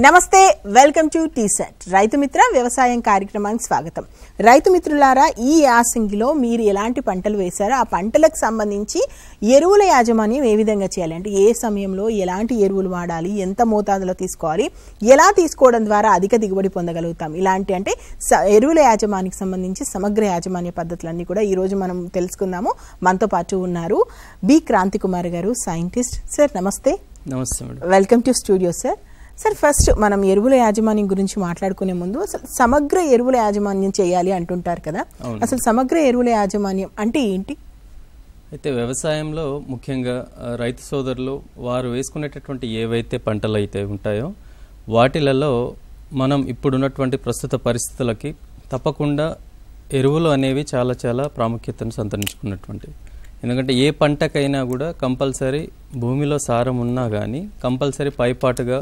నమస్తే welcome to టీసెట్ Rythu Mitra వ్యవసాయం కార్యక్రమానికి స్వాగతం. రైతు మిత్రులారా, ఈ యాసంగిలో మీరు ఎలాంటి పంటలు వేశారో ఆ పంటలకు సంబంధించి ఎరువుల యాజమాన్యం ఏ విధంగా చేయాలి అంటే ఏ సమయంలో ఎలాంటి ఎరువులు వాడాలి, ఎంత మోతాదులో తీసుకోవాలి, ఎలా తీసుకోవడం ద్వారా అధిక దిగుబడి పొందగలుగుతాం, ఇలాంటి అంటే ఎరువుల యాజమాన్యానికి సంబంధించి సమగ్ర యాజమాన్య పద్ధతులన్నీ కూడా ఈ రోజు మనం తెలుసుకుందాము. మనతో పాటు ఉన్నారు బి క్రాంతి కుమార్ గారు, సైంటిస్ట్. సార్ నమస్తే. నమస్తే madam. Welcome to studio sir. Sir, first మనం ఎరువుల యాజమాన్యం గురించి మాట్లాడుకునే ముందు అసలు సమగ్ర ఎరువుల యాజమాన్యం చేయాలి అంటుంటారు కదా, అసలు సమగ్ర ఎరువుల యాజమాన్యం అంటే ఏంటి? అయితే వ్యవసాయంలో ముఖ్యంగా రైతు సోదరులు వారు వేసుకునేటటువంటి ఏవైతే పంటలు అయితే ఉంటాయో వాటిలలో మనం ఇప్పుడున్నటువంటి ప్రస్తుత పరిస్థితులకి తప్పకుండా ఎరువులు అనేవి చాలా చాలా ప్రాముఖ్యతను సంతరించుకున్నటువంటి. ఎందుకంటే ఏ పంటకైనా కూడా కంపల్సరీ భూమిలో సారం ఉన్నా కానీ కంపల్సరీ పైపాటుగా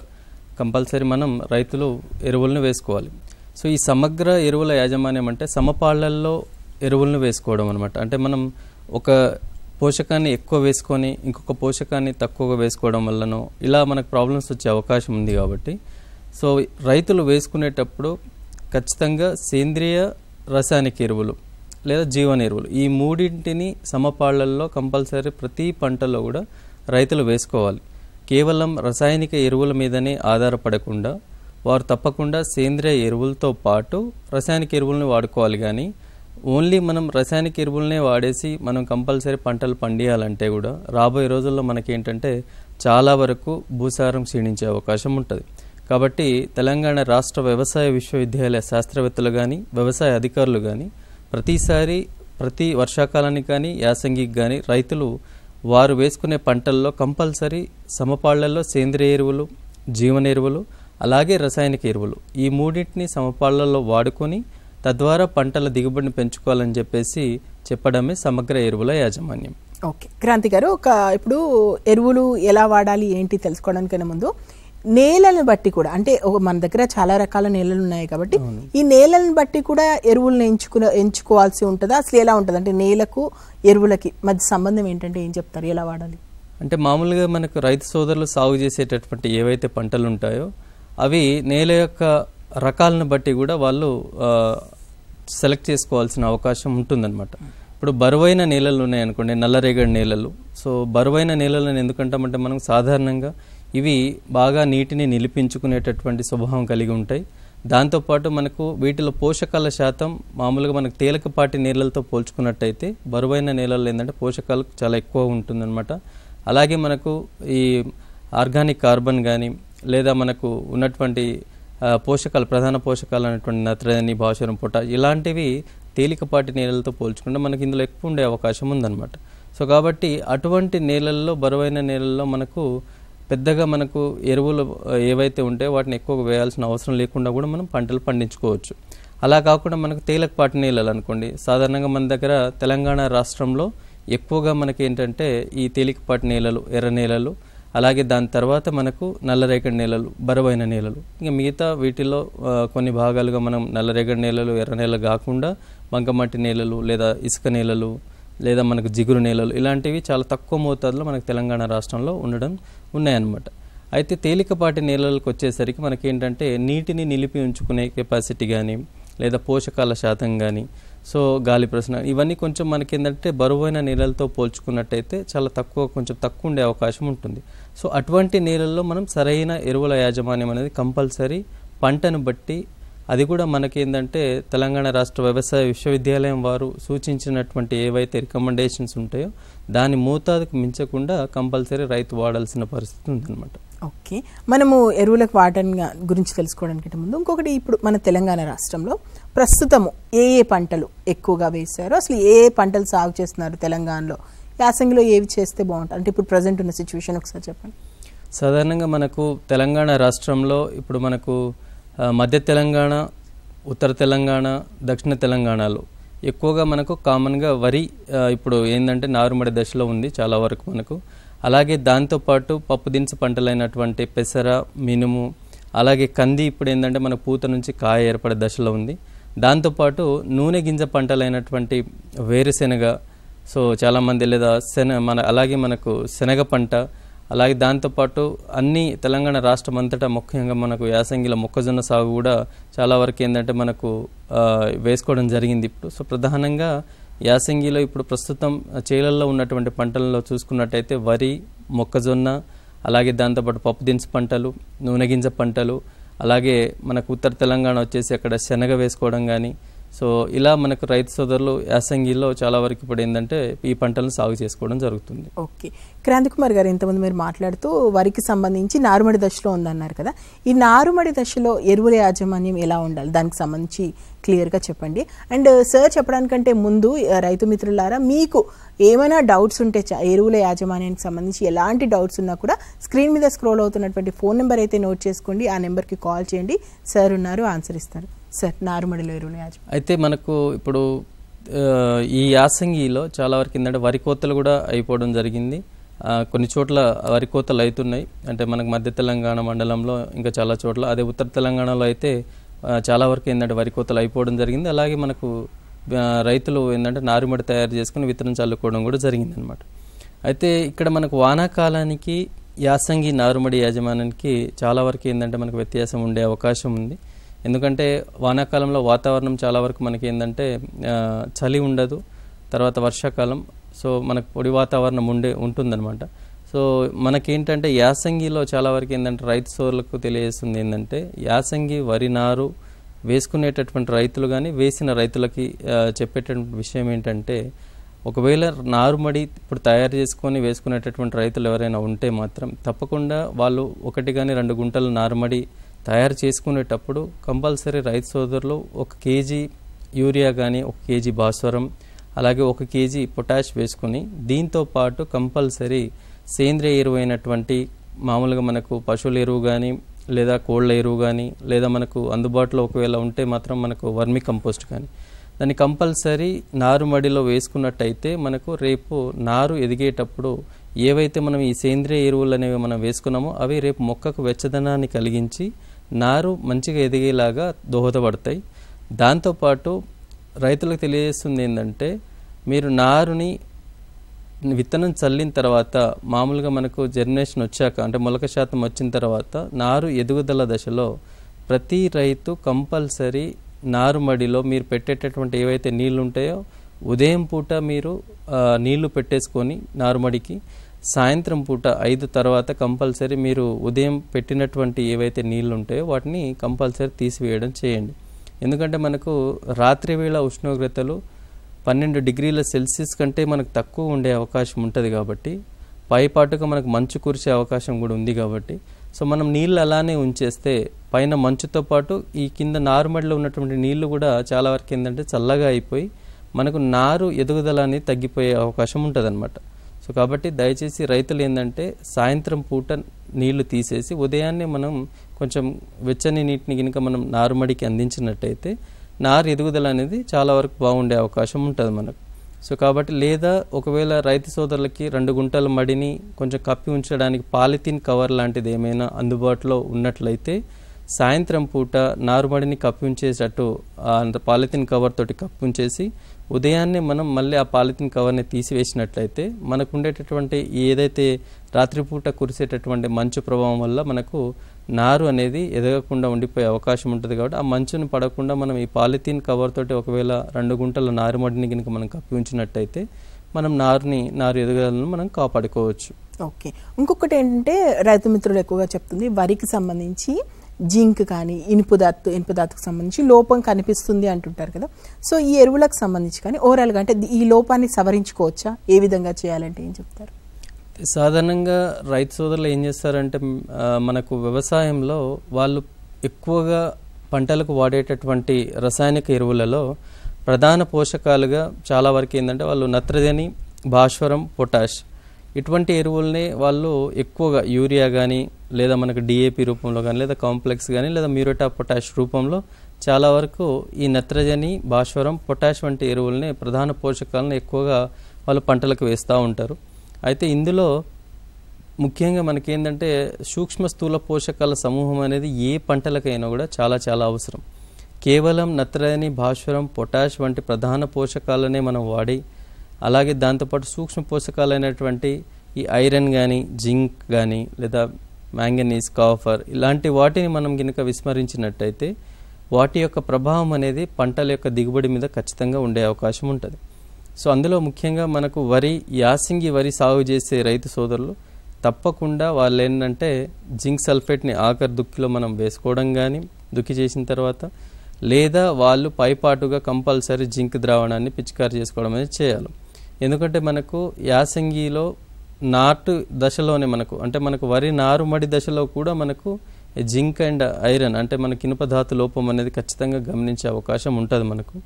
కంపల్సరీ మనం రైతులు ఎరువులను వేసుకోవాలి. సో ఈ సమగ్ర ఎరువుల యాజమాన్యం అంటే సమపాళ్లల్లో ఎరువులను వేసుకోవడం అనమాట. అంటే మనం ఒక పోషకాన్ని ఎక్కువ వేసుకొని ఇంకొక పోషకాన్ని తక్కువగా వేసుకోవడం వల్లనో ఇలా మనకు ప్రాబ్లమ్స్ వచ్చే అవకాశం ఉంది. కాబట్టి సో రైతులు వేసుకునేటప్పుడు ఖచ్చితంగా సేంద్రియ రసాయనిక ఎరువులు లేదా జీవన ఎరువులు ఈ మూడింటిని సమపాళ్లల్లో కంపల్సరీ ప్రతి పంటలో కూడా రైతులు వేసుకోవాలి. కేవలం రసాయనిక ఎరువుల మీదనే ఆధారపడకుండా వారు తప్పకుండా సేంద్రియ ఎరువులతో పాటు రసాయనిక ఎరువులను వాడుకోవాలి. కానీ ఓన్లీ మనం రసాయనిక ఎరువులనే వాడేసి మనం కంపల్సరీ పంటలు పండియాలంటే కూడా రాబోయే రోజుల్లో మనకేంటంటే చాలా వరకు భూసారం క్షీణించే అవకాశం ఉంటుంది. కాబట్టి తెలంగాణ రాష్ట్ర వ్యవసాయ విశ్వవిద్యాలయ శాస్త్రవేత్తలు కానీ వ్యవసాయ అధికారులు కానీ ప్రతి వర్షాకాలానికి కానీ యాసంగికి కానీ రైతులు వారు వేసుకునే పంటల్లో కంపల్సరీ సమపాళ్లలో సేంద్రియ ఎరువులు, జీవన ఎరువులు, అలాగే రసాయనిక ఎరువులు ఈ మూడింటిని సమపాళ్లలో వాడుకొని తద్వారా పంటల దిగుబడిని పెంచుకోవాలని చెప్పేసి చెప్పడమే సమగ్ర ఎరువుల యాజమాన్యం. ఓకే క్రాంతి గారు, ఇప్పుడు ఎరువులు ఎలా వాడాలి ఏంటి తెలుసుకోవడానికైనా ముందు నేలను బట్టి కూడా అంటే మన దగ్గర చాలా రకాల నేలలు ఉన్నాయి కాబట్టి ఈ నేలను బట్టి కూడా ఎరువులను ఎంచుకోవాల్సి ఉంటుందా? అసలు ఎలా ఉంటుంది అంటే నేలకు ఎరువులకి మధ్య సంబంధం ఏంటంటే ఏం చెప్తారు, ఎలా వాడాలి? అంటే మామూలుగా మనకు రైతు సోదరులు సాగు చేసేటటువంటి ఏవైతే పంటలు ఉంటాయో అవి నేల యొక్క రకాలను బట్టి కూడా వాళ్ళు సెలెక్ట్ చేసుకోవాల్సిన అవకాశం ఉంటుందన్నమాట. ఇప్పుడు బరువైన నేలలు ఉన్నాయనుకోండి, నల్లరేగడి నేలలు. సో బరువైన నేలలను ఎందుకంటామంటే మనం సాధారణంగా ఇవి బాగా నీటిని నిలిపించుకునేటటువంటి స్వభావం కలిగి ఉంటాయి. దాంతోపాటు మనకు వీటిలో పోషకాల శాతం మామూలుగా మనకు తేలికపాటి నేలలతో పోల్చుకున్నట్టయితే బరువైన నేలల్లో ఏంటంటే పోషకాలు చాలా ఎక్కువ ఉంటుందన్నమాట. అలాగే మనకు ఈ ఆర్గానిక్ కార్బన్ కానీ లేదా మనకు ఉన్నటువంటి పోషకాలు ప్రధాన పోషకాలు అనేటువంటి నత్రజని, భాస్వరం, పొటాష్ ఇలాంటివి తేలికపాటి నేలలతో పోల్చుకుంటే మనకి ఇందులో ఎక్కువ ఉండే అవకాశం ఉందన్నమాట. సో కాబట్టి అటువంటి నేలల్లో బరువైన నేలల్లో మనకు పెద్దగా మనకు ఎరువులు ఏవైతే ఉంటాయో వాటిని ఎక్కువగా వేయాల్సిన అవసరం లేకుండా కూడా మనం పంటలు పండించుకోవచ్చు. అలా కాకుండా మనకు తేలికపాటి నేలలు అనుకోండి, సాధారణంగా మన దగ్గర తెలంగాణ రాష్ట్రంలో ఎక్కువగా మనకి ఏంటంటే ఈ తేలికపాటి నేలలు, ఎర్ర నేలలు, అలాగే దాని తర్వాత మనకు నల్లరేగడి నేలలు, బరువైన నేలలు. ఇంకా మిగతా వీటిలో కొన్ని భాగాలుగా మనం నల్లరేగడి నేలలు, ఎర్ర నేలలు కాకుండా బంకమట్టి నేలలు లేదా ఇసుక నేలలు లేదా మనకు జిగురు నేలలు ఇలాంటివి చాలా తక్కువ మోతాదులో మనకు తెలంగాణ రాష్ట్రంలో ఉన్నాయన్నమాట. అయితే తేలికపాటి నేలలకు వచ్చేసరికి మనకేంటంటే నీటిని నిలిపి ఉంచుకునే కెపాసిటీ కానీ లేదా పోషకాల శాతం కానీ సో గాలి ప్రసరణ ఇవన్నీ కొంచెం మనకేంటంటే బరువైన నేలలతో పోల్చుకున్నట్టయితే చాలా కొంచెం తక్కువ ఉండే అవకాశం ఉంటుంది. సో అటువంటి నేలల్లో మనం సరైన ఎరువుల యాజమాన్యం అనేది కంపల్సరీ పంటను బట్టి, అది కూడా మనకేంటంటే తెలంగాణ రాష్ట్ర వ్యవసాయ విశ్వవిద్యాలయం వారు సూచించినటువంటి ఏవైతే రికమెండేషన్స్ ఉంటాయో దాని మోతాదుకు మించకుండా కంపల్సరీ రైతు వాడాల్సిన పరిస్థితి ఉందన్నమాట. ఓకే, మనము ఎరువులకు వాడడం గురించి తెలుసుకోవడానికి ముందు ఇంకొకటి, ఇప్పుడు మన తెలంగాణ రాష్ట్రంలో ప్రస్తుతము ఏ పంటలు ఎక్కువగా వేశారో, అసలు ఏ పంటలు సాగు చేస్తున్నారు తెలంగాణలో, యాసంగిలో ఏవి చేస్తే బాగుంటుంది అంటే ఇప్పుడు ప్రజెంట్ ఉన్న సిచ్యువేషన్ ఒకసారి చెప్పండి. సాధారణంగా మనకు తెలంగాణ రాష్ట్రంలో ఇప్పుడు మనకు మధ్య తెలంగాణ, ఉత్తర తెలంగాణ, దక్షిణ తెలంగాణలో ఎక్కువగా మనకు కామన్గా వరి ఇప్పుడు ఏంటంటే నారుమడి దశలో ఉంది చాలా వరకు మనకు. అలాగే దాంతోపాటు పప్పు దినుసు పంటలైనటువంటి పెసర, మినుము, అలాగే కంది ఇప్పుడు ఏంటంటే మన పూత నుంచి కాయ ఏర్పడే దశలో ఉంది. దాంతోపాటు నూనె గింజ పంటలైనటువంటి వేరుశెనగ, సో చాలామంది లేదా అలాగే మనకు శనగ పంట, అలాగే దాంతోపాటు అన్ని తెలంగాణ రాష్ట్రం అంతటా ముఖ్యంగా మనకు యాసంగిలో మొక్కజొన్న సాగు కూడా చాలా వరకు ఏంటంటే మనకు వేసుకోవడం జరిగింది ఇప్పుడు. సో ప్రధానంగా యాసంగిలో ఇప్పుడు ప్రస్తుతం చేలల్లో ఉన్నటువంటి పంటలలో చూసుకున్నట్టయితే వరి, మొక్కజొన్న, అలాగే దాంతోపాటు పప్పు దినుసు పంటలు, నూనె గింజ పంటలు, అలాగే మనకు ఉత్తర తెలంగాణ వచ్చేసి అక్కడ శనగ వేసుకోవడం కానీ, సో ఇలా మనకు రైతు సోదరులు యాసంగిలో చాలా వరకు ఇప్పుడు ఏంటంటే ఈ పంటలను సాగు చేసుకోవడం జరుగుతుంది. ఓకే, క్రాంతికుమార్ గారు, ఇంతకుముందు మీరు మాట్లాడుతూ వరికి సంబంధించి నారుమడి దశలో ఉందన్నారు కదా, ఈ నారుమడి దశలో ఎరువుల యాజమాన్యం ఎలా ఉండాలి దానికి సంబంధించి క్లియర్గా చెప్పండి. అండ్ సార్ చెప్పడానికంటే ముందు రైతు మిత్రులారా, మీకు ఏమైనా డౌట్స్ ఉంటే ఎరువుల యాజమాన్యానికి సంబంధించి ఎలాంటి డౌట్స్ ఉన్నా కూడా స్క్రీన్ మీద స్క్రోల్ అవుతున్నటువంటి ఫోన్ నెంబర్ అయితే నోట్ చేసుకోండి, ఆ నెంబర్కి కాల్ చేయండి, సార్ ఉన్నారు, ఆన్సర్ ఇస్తారు. సార్, నారుమడిలో ఎరువుల యాజమాన్యం అయితే మనకు ఇప్పుడు ఈ యాసంగిలో చాలా వరకు ఏంటంటే వరి కోతలు కూడా అయిపోవడం జరిగింది. కొన్ని చోట్ల వరి కోతలు అవుతున్నాయి, అంటే మనకు మధ్య తెలంగాణ మండలంలో ఇంకా చాలా చోట్ల, అదే ఉత్తర తెలంగాణలో అయితే చాలా వరకు ఏంటంటే వరి కోతలు అయిపోవడం జరిగింది. అలాగే మనకు రైతులు ఏంటంటే నారుమడి తయారు చేసుకుని విత్తనం చల్లుకోవడం కూడా జరిగింది అనమాట. అయితే ఇక్కడ మనకు వానాకాలానికి యాసంగి నారుమడి యాజమాన్యానికి చాలా వరకు ఏంటంటే మనకు వ్యత్యాసం ఉండే అవకాశం ఉంది. ఎందుకంటే వానాకాలంలో వాతావరణం చాలా వరకు మనకి ఏంటంటే చలి ఉండదు, తర్వాత వర్షాకాలం, సో మనకు పొడి వాతావరణం ఉంటుందన్నమాట. సో మనకేంటంటే యాసంగిలో చాలా వరకు ఏంటంటే రైతు సోదరులకు తెలియజేస్తుంది ఏంటంటే, యాసంగి వరి నారు వేసుకునేటటువంటి రైతులు కానీ వేసిన రైతులకి చెప్పేటటువంటి విషయం ఏంటంటే, ఒకవేళ నారుమడి ఇప్పుడు తయారు చేసుకొని వేసుకునేటటువంటి రైతులు ఎవరైనా ఉంటే మాత్రం తప్పకుండా వాళ్ళు 1 కానీ 2 గుంటల నారుమడి తయారు చేసుకునేటప్పుడు కంపల్సరీ రైతు సోదరులు 1 కేజీ యూరియా కానీ 1 కేజీ భాస్వరం, అలాగే 1 కేజీ పొటాష్ వేసుకుని, దీంతో పాటు కంపల్సరీ సేంద్రియ ఎరువు అయినటువంటి మామూలుగా మనకు పశువుల ఎరువు కానీ లేదా కోళ్ళ ఎరువు కానీ, లేదా మనకు అందుబాటులో ఒకవేళ ఉంటే మాత్రం మనకు వర్మి కంపోస్ట్ కానీ, దాన్ని కంపల్సరీ నారుమడిలో వేసుకున్నట్టయితే మనకు రేపు నారు ఎదిగేటప్పుడు ఏవైతే మనం ఈ సేంద్రియ ఎరువులు అనేవి మనం వేసుకున్నామో అవి రేపు మొక్కకు వెచ్చదనాన్ని కలిగించి నారు మంచిగా ఎదిగేలాగా దోహదపడతాయి. దాంతోపాటు రైతులకు తెలియజేస్తుంది ఏంటంటే, మీరు నారుని విత్తనం చల్లిన తర్వాత మామూలుగా మనకు జర్మినేషన్ వచ్చాక అంటే మొలక శాతం వచ్చిన తర్వాత నారు ఎదుగుదల దశలో ప్రతి రైతు కంపల్సరీ నారుమడిలో మీరు పెట్టేటటువంటి ఏవైతే నీళ్లు ఉంటాయో ఉదయం పూట మీరు నీళ్లు పెట్టేసుకొని నారుమడికి, సాయంత్రం పూట 5 తర్వాత కంపల్సరీ మీరు ఉదయం పెట్టినటువంటి ఏవైతే నీళ్లు ఉంటాయో వాటిని కంపల్సరీ తీసివేయడం చేయండి. ఎందుకంటే మనకు రాత్రి వేళ ఉష్ణోగ్రతలు 12 డిగ్రీల సెల్సియస్ కంటే మనకు తక్కువ ఉండే అవకాశం ఉంటుంది కాబట్టి, పైపాటుగా మనకు మంచు కురిసే అవకాశం కూడా ఉంది కాబట్టి, సో మనం నీళ్ళు అలానే ఉంచేస్తే పైన మంచుతో పాటు ఈ కింద నారుమడిలో ఉన్నటువంటి నీళ్లు కూడా చాలా వరకు ఏంటంటే చల్లగా అయిపోయి మనకు నారు ఎదుగుదల అనేది తగ్గిపోయే అవకాశం ఉంటుంది అనమాట. సో కాబట్టి దయచేసి రైతులు ఏంటంటే సాయంత్రం పూట నీళ్లు తీసేసి ఉదయాన్నే మనం కొంచెం వెచ్చని నీటిని కనుక మనం నారుమడికి అందించినట్టయితే నారు ఎదుగుదల అనేది చాలా వరకు బాగుండే అవకాశం ఉంటుంది మనకు. సో కాబట్టి లేదా ఒకవేళ రైతు సోదరులకి 2 గుంటల మడిని కొంచెం కప్పి ఉంచడానికి పాలిథిన్ కవర్ లాంటిది ఏమైనా అందుబాటులో ఉన్నట్లయితే సాయంత్రం పూట నారుమడిని కప్పి ఉంచేటట్టు పాలిథిన్ కవర్ తోటి కప్పి ఉంచేసి ఉదయాన్నే మనం మళ్ళీ ఆ పాలిథిన్ కవర్ని తీసివేసినట్లయితే మనకు ఉండేటటువంటి ఏదైతే రాత్రిపూట కురిసేటటువంటి మంచు ప్రభావం వల్ల మనకు నారు అనేది ఎదగకుండా ఉండిపోయే అవకాశం ఉంటుంది. కాబట్టి ఆ మంచును పడకుండా మనం ఈ పాలిథిన్ కవర్ తోటి ఒకవేళ 2 గుంటల నారుమడిని కనుక మనం కప్పి ఉంచినట్టయితే మనం నారు ఎదుగుదలను మనం కాపాడుకోవచ్చు. ఓకే, ఇంకొకటి ఏంటంటే రైతు మిత్రులు ఎక్కువగా చెప్తుంది వరికి సంబంధించి జింక్ కానీ ఇనుపు ధాతుకు సంబంధించి లోపం కనిపిస్తుంది అంటుంటారు కదా. సో ఈ ఎరువులకు సంబంధించి కానీ ఓవరాల్గా అంటే ఈ లోపాన్ని సవరించుకోవచ్చా, ఏ విధంగా చేయాలంటే ఏం చెప్తారు? సాధారణంగా రైతు సోదరులు ఏం చేస్తారంటే మనకు వ్యవసాయంలో వాళ్ళు ఎక్కువగా పంటలకు వాడేటటువంటి రసాయనిక ఎరువులలో ప్రధాన పోషకాలుగా చాలా వరకు ఏంటంటే వాళ్ళు నత్రజని, భాస్వరం, పొటాష్ ఇటువంటి ఎరువుల్ని వాళ్ళు ఎక్కువగా యూరియా కానీ లేదా మనకు డిఏపి రూపంలో కానీ లేదా కాంప్లెక్స్ కానీ లేదా మ్యూరేట్ ఆఫ్ పొటాష్ రూపంలో చాలా వరకు ఈ నత్రజని, భాస్వరం, పొటాష్ వంటి ఎరువుల్ని ప్రధాన పోషకాలను ఎక్కువగా వాళ్ళు పంటలకు వేస్తూ ఉంటారు. అయితే ఇందులో ముఖ్యంగా మనకేంటంటే సూక్ష్మ స్థూల పోషకాల సమూహం అనేది ఏ పంటలకైనా కూడా చాలా చాలా అవసరం. కేవలం నత్రజని, భాస్వరం, పొటాష్ వంటి ప్రధాన పోషకాలనే మనం వాడి అలాగే దాంతోపాటు సూక్ష్మ పోషకాలైనటువంటి ఈ ఐరన్ కానీ జింక్ కానీ లేదా మ్యాంగనీస్ కాపర్ ఇలాంటి వాటిని మనం గినక విస్మరించినట్టయితే వాటి యొక్క ప్రభావం అనేది పంటల యొక్క దిగుబడి మీద ఖచ్చితంగా ఉండే అవకాశం ఉంటుంది. సో అందులో ముఖ్యంగా మనకు యాసంగి వరి సాగు చేసే రైతు సోదరులు తప్పకుండా వాళ్ళు ఏంటంటే జింక్ సల్ఫేట్ని ఆఖరి దుక్కిలో మనం వేసుకోవడం కానీ దుక్కి చేసిన తర్వాత లేదా వాళ్ళు పైపాటుగా కంపల్సరీ జింక్ ద్రావణాన్ని పిచికారి చేసుకోవడం అనేది చేయాలి. ఎందుకంటే మనకు యాసంగిలో నాటు దశలోనే మనకు వరి నారుమడి దశలో కూడా మనకు జింక్ అండ్ ఐరన్ అంటే మనకి ఇనుప ధాతు లోపం అనేది ఖచ్చితంగా గమనించే అవకాశం ఉంటుంది మనకు.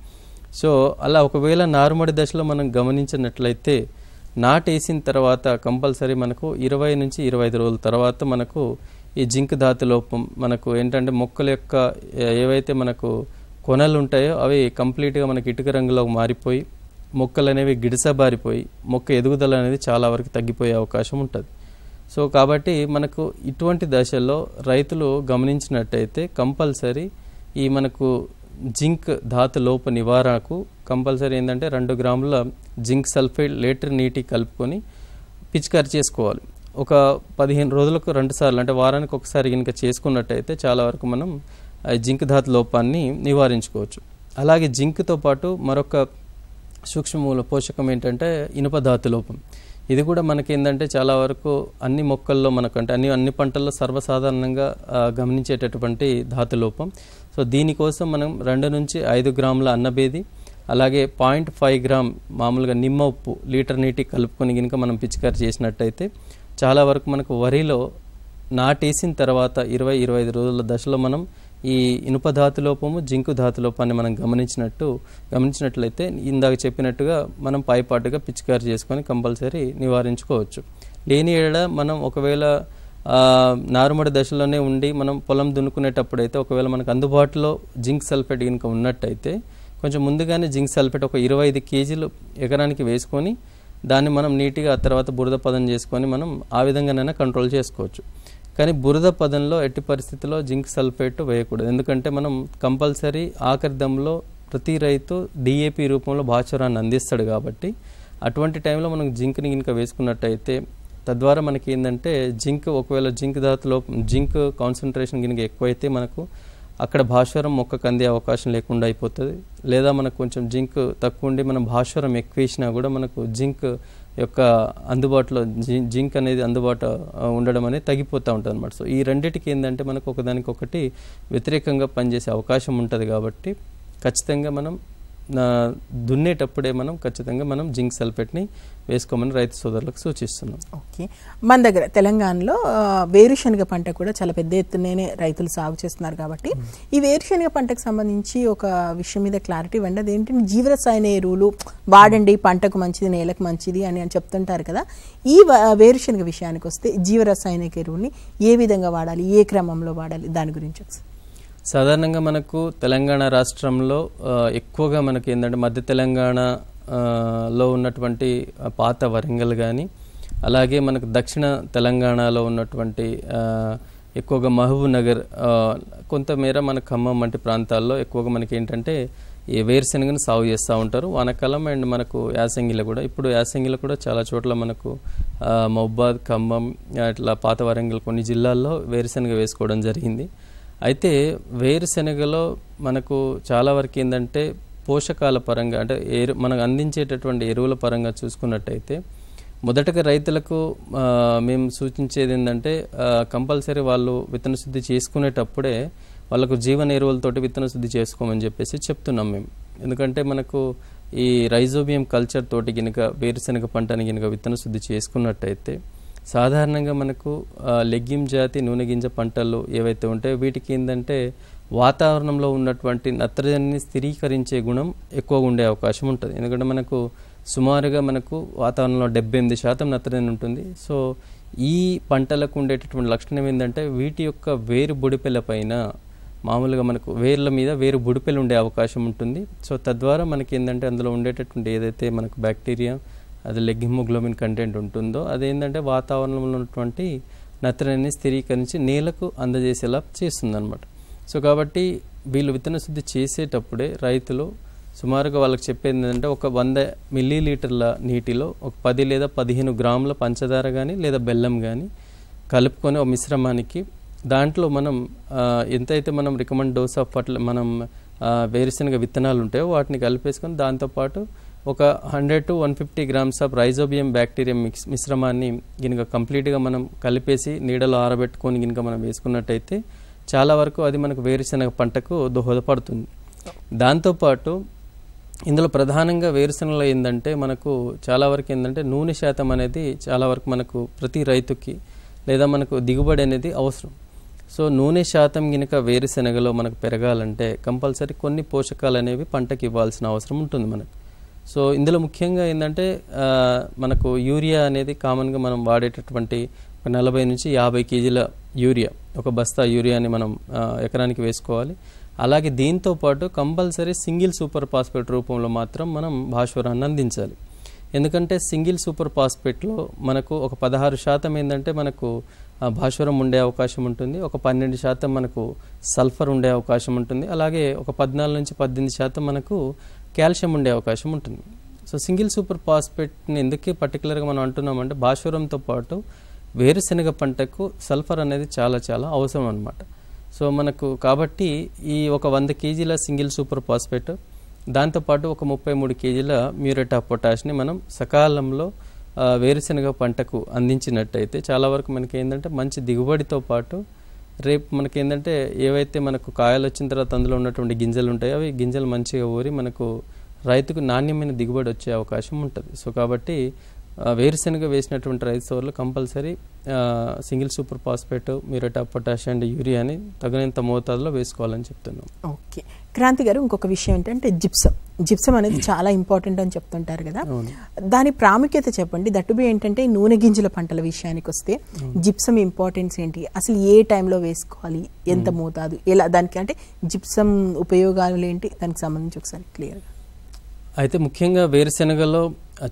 సో అలా ఒకవేళ నారుమడి దశలో మనం గమనించినట్లయితే నాటేసిన తర్వాత కంపల్సరీ మనకు 20 నుంచి 25 రోజుల తర్వాత మనకు ఈ జింక్ ధాతు లోపం మనకు ఏంటంటే మొక్కల యొక్క ఏవైతే మనకు కొనలు ఉంటాయో అవి కంప్లీట్గా మనకి ఇటుక రంగులో మారిపోయి మొక్కలు అనేవి గిడిసబారిపోయి మొక్క ఎదుగుదల అనేది చాలా వరకు తగ్గిపోయే అవకాశం ఉంటుంది. సో కాబట్టి మనకు ఇటువంటి దశల్లో రైతులు గమనించినట్టయితే కంపల్సరీ ఈ మనకు జింక్ ధాతు లోప నివారణకు కంపల్సరీ ఏంటంటే 2 గ్రాముల జింక్ సల్ఫేట్ లీటర్ నీటి కలుపుకొని పిచికారి చేసుకోవాలి. ఒక 15 రోజులకు 2 సార్లు అంటే వారానికి ఒకసారి కనుక చేసుకున్నట్టయితే చాలా వరకు మనం జింక్ ధాతు లోపాన్ని నివారించుకోవచ్చు. అలాగే జింక్తో పాటు మరొక సూక్ష్మమూల పోషకం ఏంటంటే ఇనుప ధాతు లోపం. ఇది కూడా మనకి ఏంటంటే చాలా వరకు అన్ని మొక్కల్లో మనకంటే అన్ని పంటల్లో సర్వసాధారణంగా గమనించేటటువంటి ధాతు లోపం. సో దీనికోసం మనం 2 నుంచి 5 గ్రాముల అన్నబేది అలాగే 0.5 గ్రామ్ మామూలుగా నిమ్మ ఉప్పు లీటర్ నీటి కలుపుకొని కనుక మనం పిచికారి చేసినట్టయితే చాలా వరకు మనకు వరిలో నాటేసిన తర్వాత 20-25 రోజుల దశలో మనం ఈ ఇనుప ధాతు లోపము జింకు ధాతు లోపాన్ని మనం గమనించినట్లయితే ఇందాక చెప్పినట్టుగా మనం పైపాటుగా పిచికారి చేసుకొని కంపల్సరీ నివారించుకోవచ్చు. లేని ఏడ మనం ఒకవేళ నారుమడి దశలోనే ఉండి మనం పొలం దున్నుకునేటప్పుడైతే ఒకవేళ మనకు అందుబాటులో జింక్ సల్ఫేట్ కనుక ఉన్నట్టయితే కొంచెం ముందుగానే జింక్ సల్ఫేట్ ఒక 25 కేజీలు ఎకరానికి వేసుకొని దాన్ని మనం నీట్గా ఆ తర్వాత బురద పదం చేసుకొని మనం ఆ విధంగానైనా కంట్రోల్ చేసుకోవచ్చు. కానీ బురద పదంలో ఎట్టి పరిస్థితుల్లో జింక్ సల్ఫేట్ వేయకూడదు. ఎందుకంటే మనం కంపల్సరీ ఆఖరి దమ్లో ప్రతి రైతు డిఏపి రూపంలో భాస్వరాన్ని అందిస్తాడు కాబట్టి అటువంటి టైంలో మనం జింక్ని కనుక వేసుకున్నట్టయితే తద్వారా మనకి ఏంటంటే ఒకవేళ జింక్ కాన్సన్ట్రేషన్ కనుక ఎక్కువైతే మనకు అక్కడ భాస్వరం మొక్కకు అందే అవకాశం లేకుండా అయిపోతుంది. లేదా మనకు కొంచెం జింక్ తక్కువ ఉండి మనం భాస్వరం ఎక్కువ వేసినా కూడా మనకు జింక్ యొక్క అందుబాటులో జింక్ అనేది అందుబాటు ఉండడం అనేది తగ్గిపోతూ ఉంటుంది అన్నమాట. సో ఈ రెండింటికి ఏంటంటే మనకు ఒకదానికొకటి వ్యతిరేకంగా పనిచేసే అవకాశం ఉంటుంది కాబట్టి ఖచ్చితంగా మనం దున్నేటప్పుడే మనం ఖచ్చితంగా మనం జింక్ సల్ఫేట్ని వేసుకోమని రైతు సోదరులకు సూచిస్తున్నాం. ఓకే, మన దగ్గర తెలంగాణలో వేరుశనగ పంట కూడా చాలా పెద్ద ఎత్తునే రైతులు సాగు చేస్తున్నారు కాబట్టి ఈ వేరుశనగ పంటకు సంబంధించి ఒక విషయం మీద క్లారిటీ ఇవ్వండి. అదేంటంటే జీవరసాయన ఎరువులు వాడండి పంటకు మంచిది నేలకు మంచిది అని చెప్తుంటారు కదా. ఈ వేరుశనగ విషయానికి వస్తే జీవరసాయనిక ఎరువుని ఏ విధంగా వాడాలి, ఏ క్రమంలో వాడాలి, దాని గురించి సాధారణంగా మనకు తెలంగాణ రాష్ట్రంలో ఎక్కువగా మనకి ఏంటంటే మధ్య తెలంగాణలో ఉన్నటువంటి పాత వరంగల్ కానీ అలాగే మనకు దక్షిణ తెలంగాణలో ఉన్నటువంటి ఎక్కువగా మహబూబ్ నగర్ కొంతమేర మన ఖమ్మం వంటి ప్రాంతాల్లో ఎక్కువగా మనకి ఏంటంటే ఈ వేరుశెనగను సాగు చేస్తూ ఉంటారు వానాకాలం అండ్ మనకు యాసంగిలో కూడా. ఇప్పుడు యాసంగిలో కూడా చాలా చోట్ల మనకు మహబూబాద్ ఖమ్మం ఇట్లా పాత వరంగల్ కొన్ని జిల్లాల్లో వేరుశెనగ వేసుకోవడం జరిగింది. అయితే వేరుశెనగలో మనకు చాలా వరకు ఏంటంటే పోషకాల పరంగా అంటే మనకు అందించేటటువంటి ఎరువుల పరంగా చూసుకున్నట్టయితే మొదటగా రైతులకు మేము సూచించేది ఏంటంటే కంపల్సరీ వాళ్ళు విత్తన శుద్ధి చేసుకునేటప్పుడే వాళ్ళకు జీవన ఎరువులతోటి విత్తన శుద్ధి చేసుకోమని చెప్పేసి చెప్తున్నాం మేము. ఎందుకంటే మనకు ఈ రైజోబియం కల్చర్ తోటి కనుక వేరుశెనగ పంటని కనుక విత్తన శుద్ధి చేసుకున్నట్టయితే సాధారణంగా మనకు లెగ్యూమ్ జాతి నూనె గింజ పంటలు ఏవైతే ఉంటాయో వీటికి ఏంటంటే వాతావరణంలో ఉన్నటువంటి నత్రజనిని స్థిరీకరించే గుణం ఎక్కువగా ఉండే అవకాశం ఉంటుంది. ఎందుకంటే మనకు సుమారుగా మనకు వాతావరణంలో 78% నత్రజని ఉంటుంది. సో ఈ పంటలకు ఉండేటటువంటి లక్షణం ఏంటంటే వీటి యొక్క వేరు బుడిపెల పైన మామూలుగా మనకు వేర్ల మీద వేరు బుడిపెలు ఉండే అవకాశం ఉంటుంది. సో తద్వారా మనకి ఏంటంటే అందులో ఉండేటటువంటి ఏదైతే మనకు బ్యాక్టీరియా అది హిమోగ్లోబిన్ కంటెంట్ ఉంటుందో అదేంటంటే వాతావరణంలో ఉన్నటువంటి నత్రజనిని స్థిరీకరించి నేలకు అందజేసేలా చేస్తుంది అనమాట. సో కాబట్టి వీళ్ళు విత్తన శుద్ధి చేసేటప్పుడే రైతులు సుమారుగా వాళ్ళకి చెప్పేది ఏంటంటే ఒక 100 మిల్లీలీటర్ల నీటిలో ఒక 10 లేదా 15 గ్రాముల పంచదార కానీ లేదా బెల్లం కానీ కలుపుకొని ఒక మిశ్రమానికి దాంట్లో మనం ఎంతైతే మనం రికమెండ్ డోస్ ఆఫ్ మనం వేరుశనగ విత్తనాలు ఉంటాయో వాటిని కలిపేసుకొని దాంతోపాటు ఒక 100 to 150 grams of rhizobium bacteria మిశ్రమాన్ని గినక కంప్లీట్గా మనం కలిపేసి నీడలో ఆరబెట్టుకొని గినక మనం వేసుకున్నట్టయితే చాలా వరకు అది మనకు వేరుశనగ పంటకు దోహదపడుతుంది. దాంతోపాటు ఇందులో ప్రధానంగా వేరుశనగలో ఏంటంటే మనకు చాలా వరకు ఏంటంటే నూనె శాతం అనేది చాలా వరకు మనకు ప్రతి రైతుకి లేదా మనకు దిగుబడి అనేది అవసరం. సో నూనె శాతం గినక వేరుశనగలో మనకు పెరగాలంటే కంపల్సరీ కొన్ని పోషకాలు అనేవి పంటకి ఇవ్వాల్సిన అవసరం ఉంటుంది మనకు. సో ఇందులో ముఖ్యంగా ఏంటంటే మనకు యూరియా అనేది కామన్గా మనం వాడేటటువంటి 40 నుంచి 50 కేజీల యూరియా, ఒక బస్తా యూరియాని మనం ఎకరానికి వేసుకోవాలి. అలాగే దీంతో పాటు కంపల్సరీ సింగిల్ సూపర్ ఫాస్ఫేట్ రూపంలో మాత్రం మనం భాస్వరాన్ని అందించాలి. ఎందుకంటే సింగిల్ సూపర్ ఫాస్ఫేట్లో మనకు ఒక 16% ఏంటంటే మనకు భాస్వరం ఉండే అవకాశం ఉంటుంది, ఒక 12% మనకు సల్ఫర్ ఉండే అవకాశం ఉంటుంది, అలాగే ఒక 14 నుంచి 18% మనకు కాల్షియం ఉండే అవకాశం ఉంటుంది. సో సింగిల్ సూపర్ ఫాస్ఫేట్ని ఎందుకే పర్టికులర్గా మనం అంటున్నామంటే భాస్వరంతో పాటు వేరుశనగ పంటకు సల్ఫర్ అనేది చాలా చాలా అవసరం అన్నమాట. సో మనకు కాబట్టి ఈ ఒక 100 కేజీల సింగిల్ సూపర్ ఫాస్ఫేట్ దాంతోపాటు ఒక 33 కేజీల మ్యూరేట్ ఆఫ్ పొటాష్ని మనం సకాలంలో వేరుశనగ పంటకు అందించినట్టయితే చాలా వరకు మనకి ఏంటంటే మంచి దిగుబడితో పాటు రేపు మనకి ఏంటంటే ఏవైతే మనకు కాయలు వచ్చిన తర్వాత అందులో ఉన్నటువంటి గింజలు ఉంటాయో అవి గింజలు మంచిగా ఊరి మనకు రైతుకు నాణ్యమైన దిగుబడి వచ్చే అవకాశం ఉంటుంది. సో కాబట్టి వేరుశనగ వేసినటువంటి రైతు సోదరులు compulsory single super phosphate, muriate of potash and యూరియాని తగినంత మోతాదులో వేసుకోవాలని చెప్తున్నాం. ఓకే క్రాంతి గారు, ఇంకొక విషయం ఏంటంటే జిప్సం అనేది చాలా ఇంపార్టెంట్ అని చెప్తుంటారు కదా, దాని ప్రాముఖ్యత చెప్పండి. దట్టుబి ఏంటంటే నూనె గింజల పంటల విషయానికి వస్తే జిప్సం ఇంపార్టెన్స్ ఏంటి, అసలు ఏ టైంలో వేసుకోవాలి, ఎంత మోతాదు, ఎలా దానికి అంటే జిప్సం ఉపయోగాలు ఏంటి, దానికి సంబంధించి ఒకసారి క్లియర్గా. అయితే ముఖ్యంగా వేరుశనగలో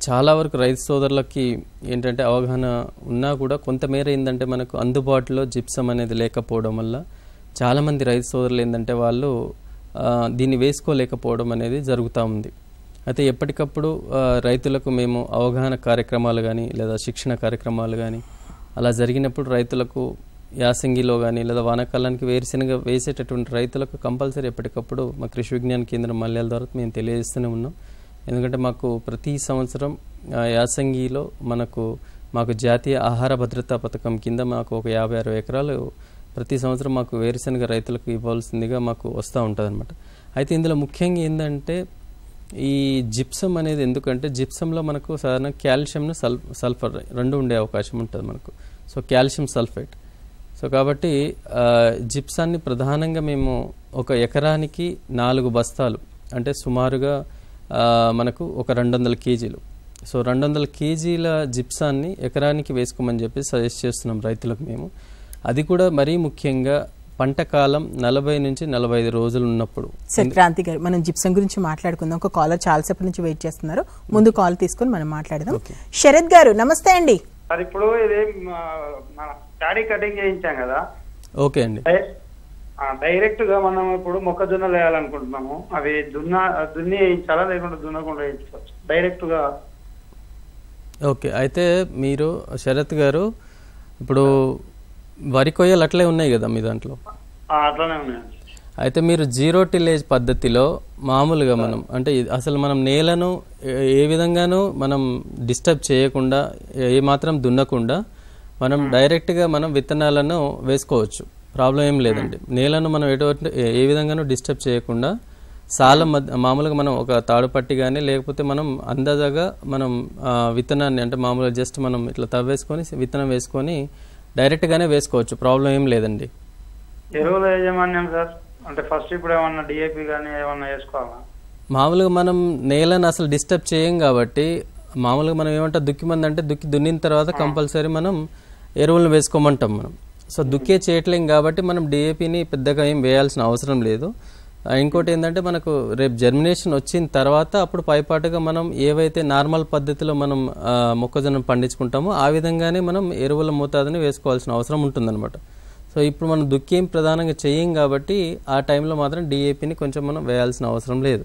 చాలా వరకు రైతు సోదరులకి ఏంటంటే అవగాహన ఉన్నా కూడా కొంతమేర ఏంటంటే మనకు అందుబాటులో జిప్సం అనేది లేకపోవడం వల్ల చాలామంది రైతు సోదరులు ఏంటంటే వాళ్ళు దీన్ని వేసుకోలేకపోవడం అనేది జరుగుతూ ఉంది. అయితే ఎప్పటికప్పుడు రైతులకు మేము అవగాహన కార్యక్రమాలు కానీ లేదా శిక్షణ కార్యక్రమాలు కానీ అలా జరిగినప్పుడు రైతులకు యాసంగిలో కానీ లేదా వానాకాలానికి వేరుశనగ వేసేటటువంటి రైతులకు కంపల్సరీ ఎప్పటికప్పుడు మా కృషి విజ్ఞాన కేంద్రం మల్యాల ద్వారా మేము తెలియజేస్తూనే ఉన్నాం. ఎందుకంటే మాకు ప్రతి సంవత్సరం యాసంగిలో మాకు జాతీయ ఆహార భద్రతా పథకం కింద మాకు ఒక 50-60 ఎకరాలు ప్రతి సంవత్సరం మాకు వేరుశనగ రైతులకు ఇవ్వాల్సిందిగా మాకు వస్తూ ఉంటుంది అనమాట. అయితే ఇందులో ముఖ్యంగా ఏంటంటే ఈ జిప్సం అనేది ఎందుకంటే జిప్సంలో మనకు సాధారణ కాల్షియంను సల్ఫర్ రెండు ఉండే అవకాశం ఉంటుంది మనకు. So calcium sulphate. సో కాబట్టి జిప్సాన్ని ప్రధానంగా మేము ఒక ఎకరానికి 4 బస్తాలు అంటే సుమారుగా మనకు ఒక 200 కేజీలు. సో 200 కేజీల జిప్సాన్ని ఎకరానికి వేసుకోమని చెప్పి సజెస్ట్ చేస్తున్నాం రైతులకు మేము. అది కూడా మరీ ముఖ్యంగా పంట కాలం 40 నుంచి 45 రోజులు ఉన్నప్పుడు. క్రాంతి గారు, మనం జిప్సం గురించి మాట్లాడుకుందాం. ఒక కాలర్ చాలాసేపటి నుంచి వెయిట్ చేస్తున్నారు, ముందు కాల్ తీసుకొని మనం మాట్లాడదాం. శరత్ గారు నమస్తే అండి. ఇప్పుడు ఇది డాడీ కటింగ్ చేయించాం కదా. ఓకే అండి. డైరెక్ట్ గా మనం ఇప్పుడు మొక్కజొన్నలు వేయాలనుకుంటున్నాము, అవి దున్ని వేయించాలా లేకుంటే దున్నకుండా వేయించుకోవచ్చు డైరెక్ట్ గా? ఓకే, అయితే మీరు శరత్ గారు ఇప్పుడు వరి కొయ్యలు అట్లే ఉన్నాయి కదా మీ దాంట్లో? అట్లానే ఉన్నాయి. అయితే మీరు జీరో టిల్లేజ్ పద్ధతిలో మామూలుగా మనం అంటే అసలు మనం నేలను ఏ విధంగానూ మనం డిస్టర్బ్ చేయకుండా ఏమాత్రం దున్నకుండా మనం డైరెక్ట్గా మనం విత్తనాలను వేసుకోవచ్చు, ప్రాబ్లం ఏం లేదండి. నేలను మనం ఏ విధంగానూ డిస్టర్బ్ చేయకుండా సాల మామూలుగా మనం ఒక తాడుపట్టి కానీ లేకపోతే మనం అందాజగా మనం విత్తనాన్ని అంటే మామూలుగా జస్ట్ మనం ఇట్లా తవ్వేసుకొని విత్తనం వేసుకొని డైరెక్ట్గానే వేసుకోవచ్చు, ప్రాబ్లం ఏం లేదండి. ఎరువుల యాజమాన్యం సార్ అంటే ఫస్ట్ ఇప్పుడు ఏమన్నా డిఏపి కానీ ఏమన్నా వేసుకోవాలా? మామూలుగా మనం నేలను అసలు డిస్టర్బ్ చేయం కాబట్టి మామూలుగా మనం ఏమంటాం దుక్కి మంది అంటే దున్నిన తర్వాత కంపల్సరీ మనం ఎరువులను వేసుకోమంటాం మనం. సో దుక్కే చేయట్లేం కాబట్టి మనం డిఏపిని పెద్దగా ఏం వేయాల్సిన అవసరం లేదు. ఇంకోటి ఏంటంటే మనకు రేపు జర్మినేషన్ వచ్చిన తర్వాత అప్పుడు పైపాటుగా మనం ఏవైతే నార్మల్ పద్ధతిలో మనం మొక్కజొన్న పండించుకుంటామో ఆ విధంగానే మనం ఎరువుల మోతాదుని వేసుకోవాల్సిన అవసరం ఉంటుందన్నమాట. సో ఇప్పుడు మనం దుక్కేం ప్రధానంగా చేయం కాబట్టి ఆ టైంలో మాత్రం డిఏపిని కొంచెం మనం వేయాల్సిన అవసరం లేదు.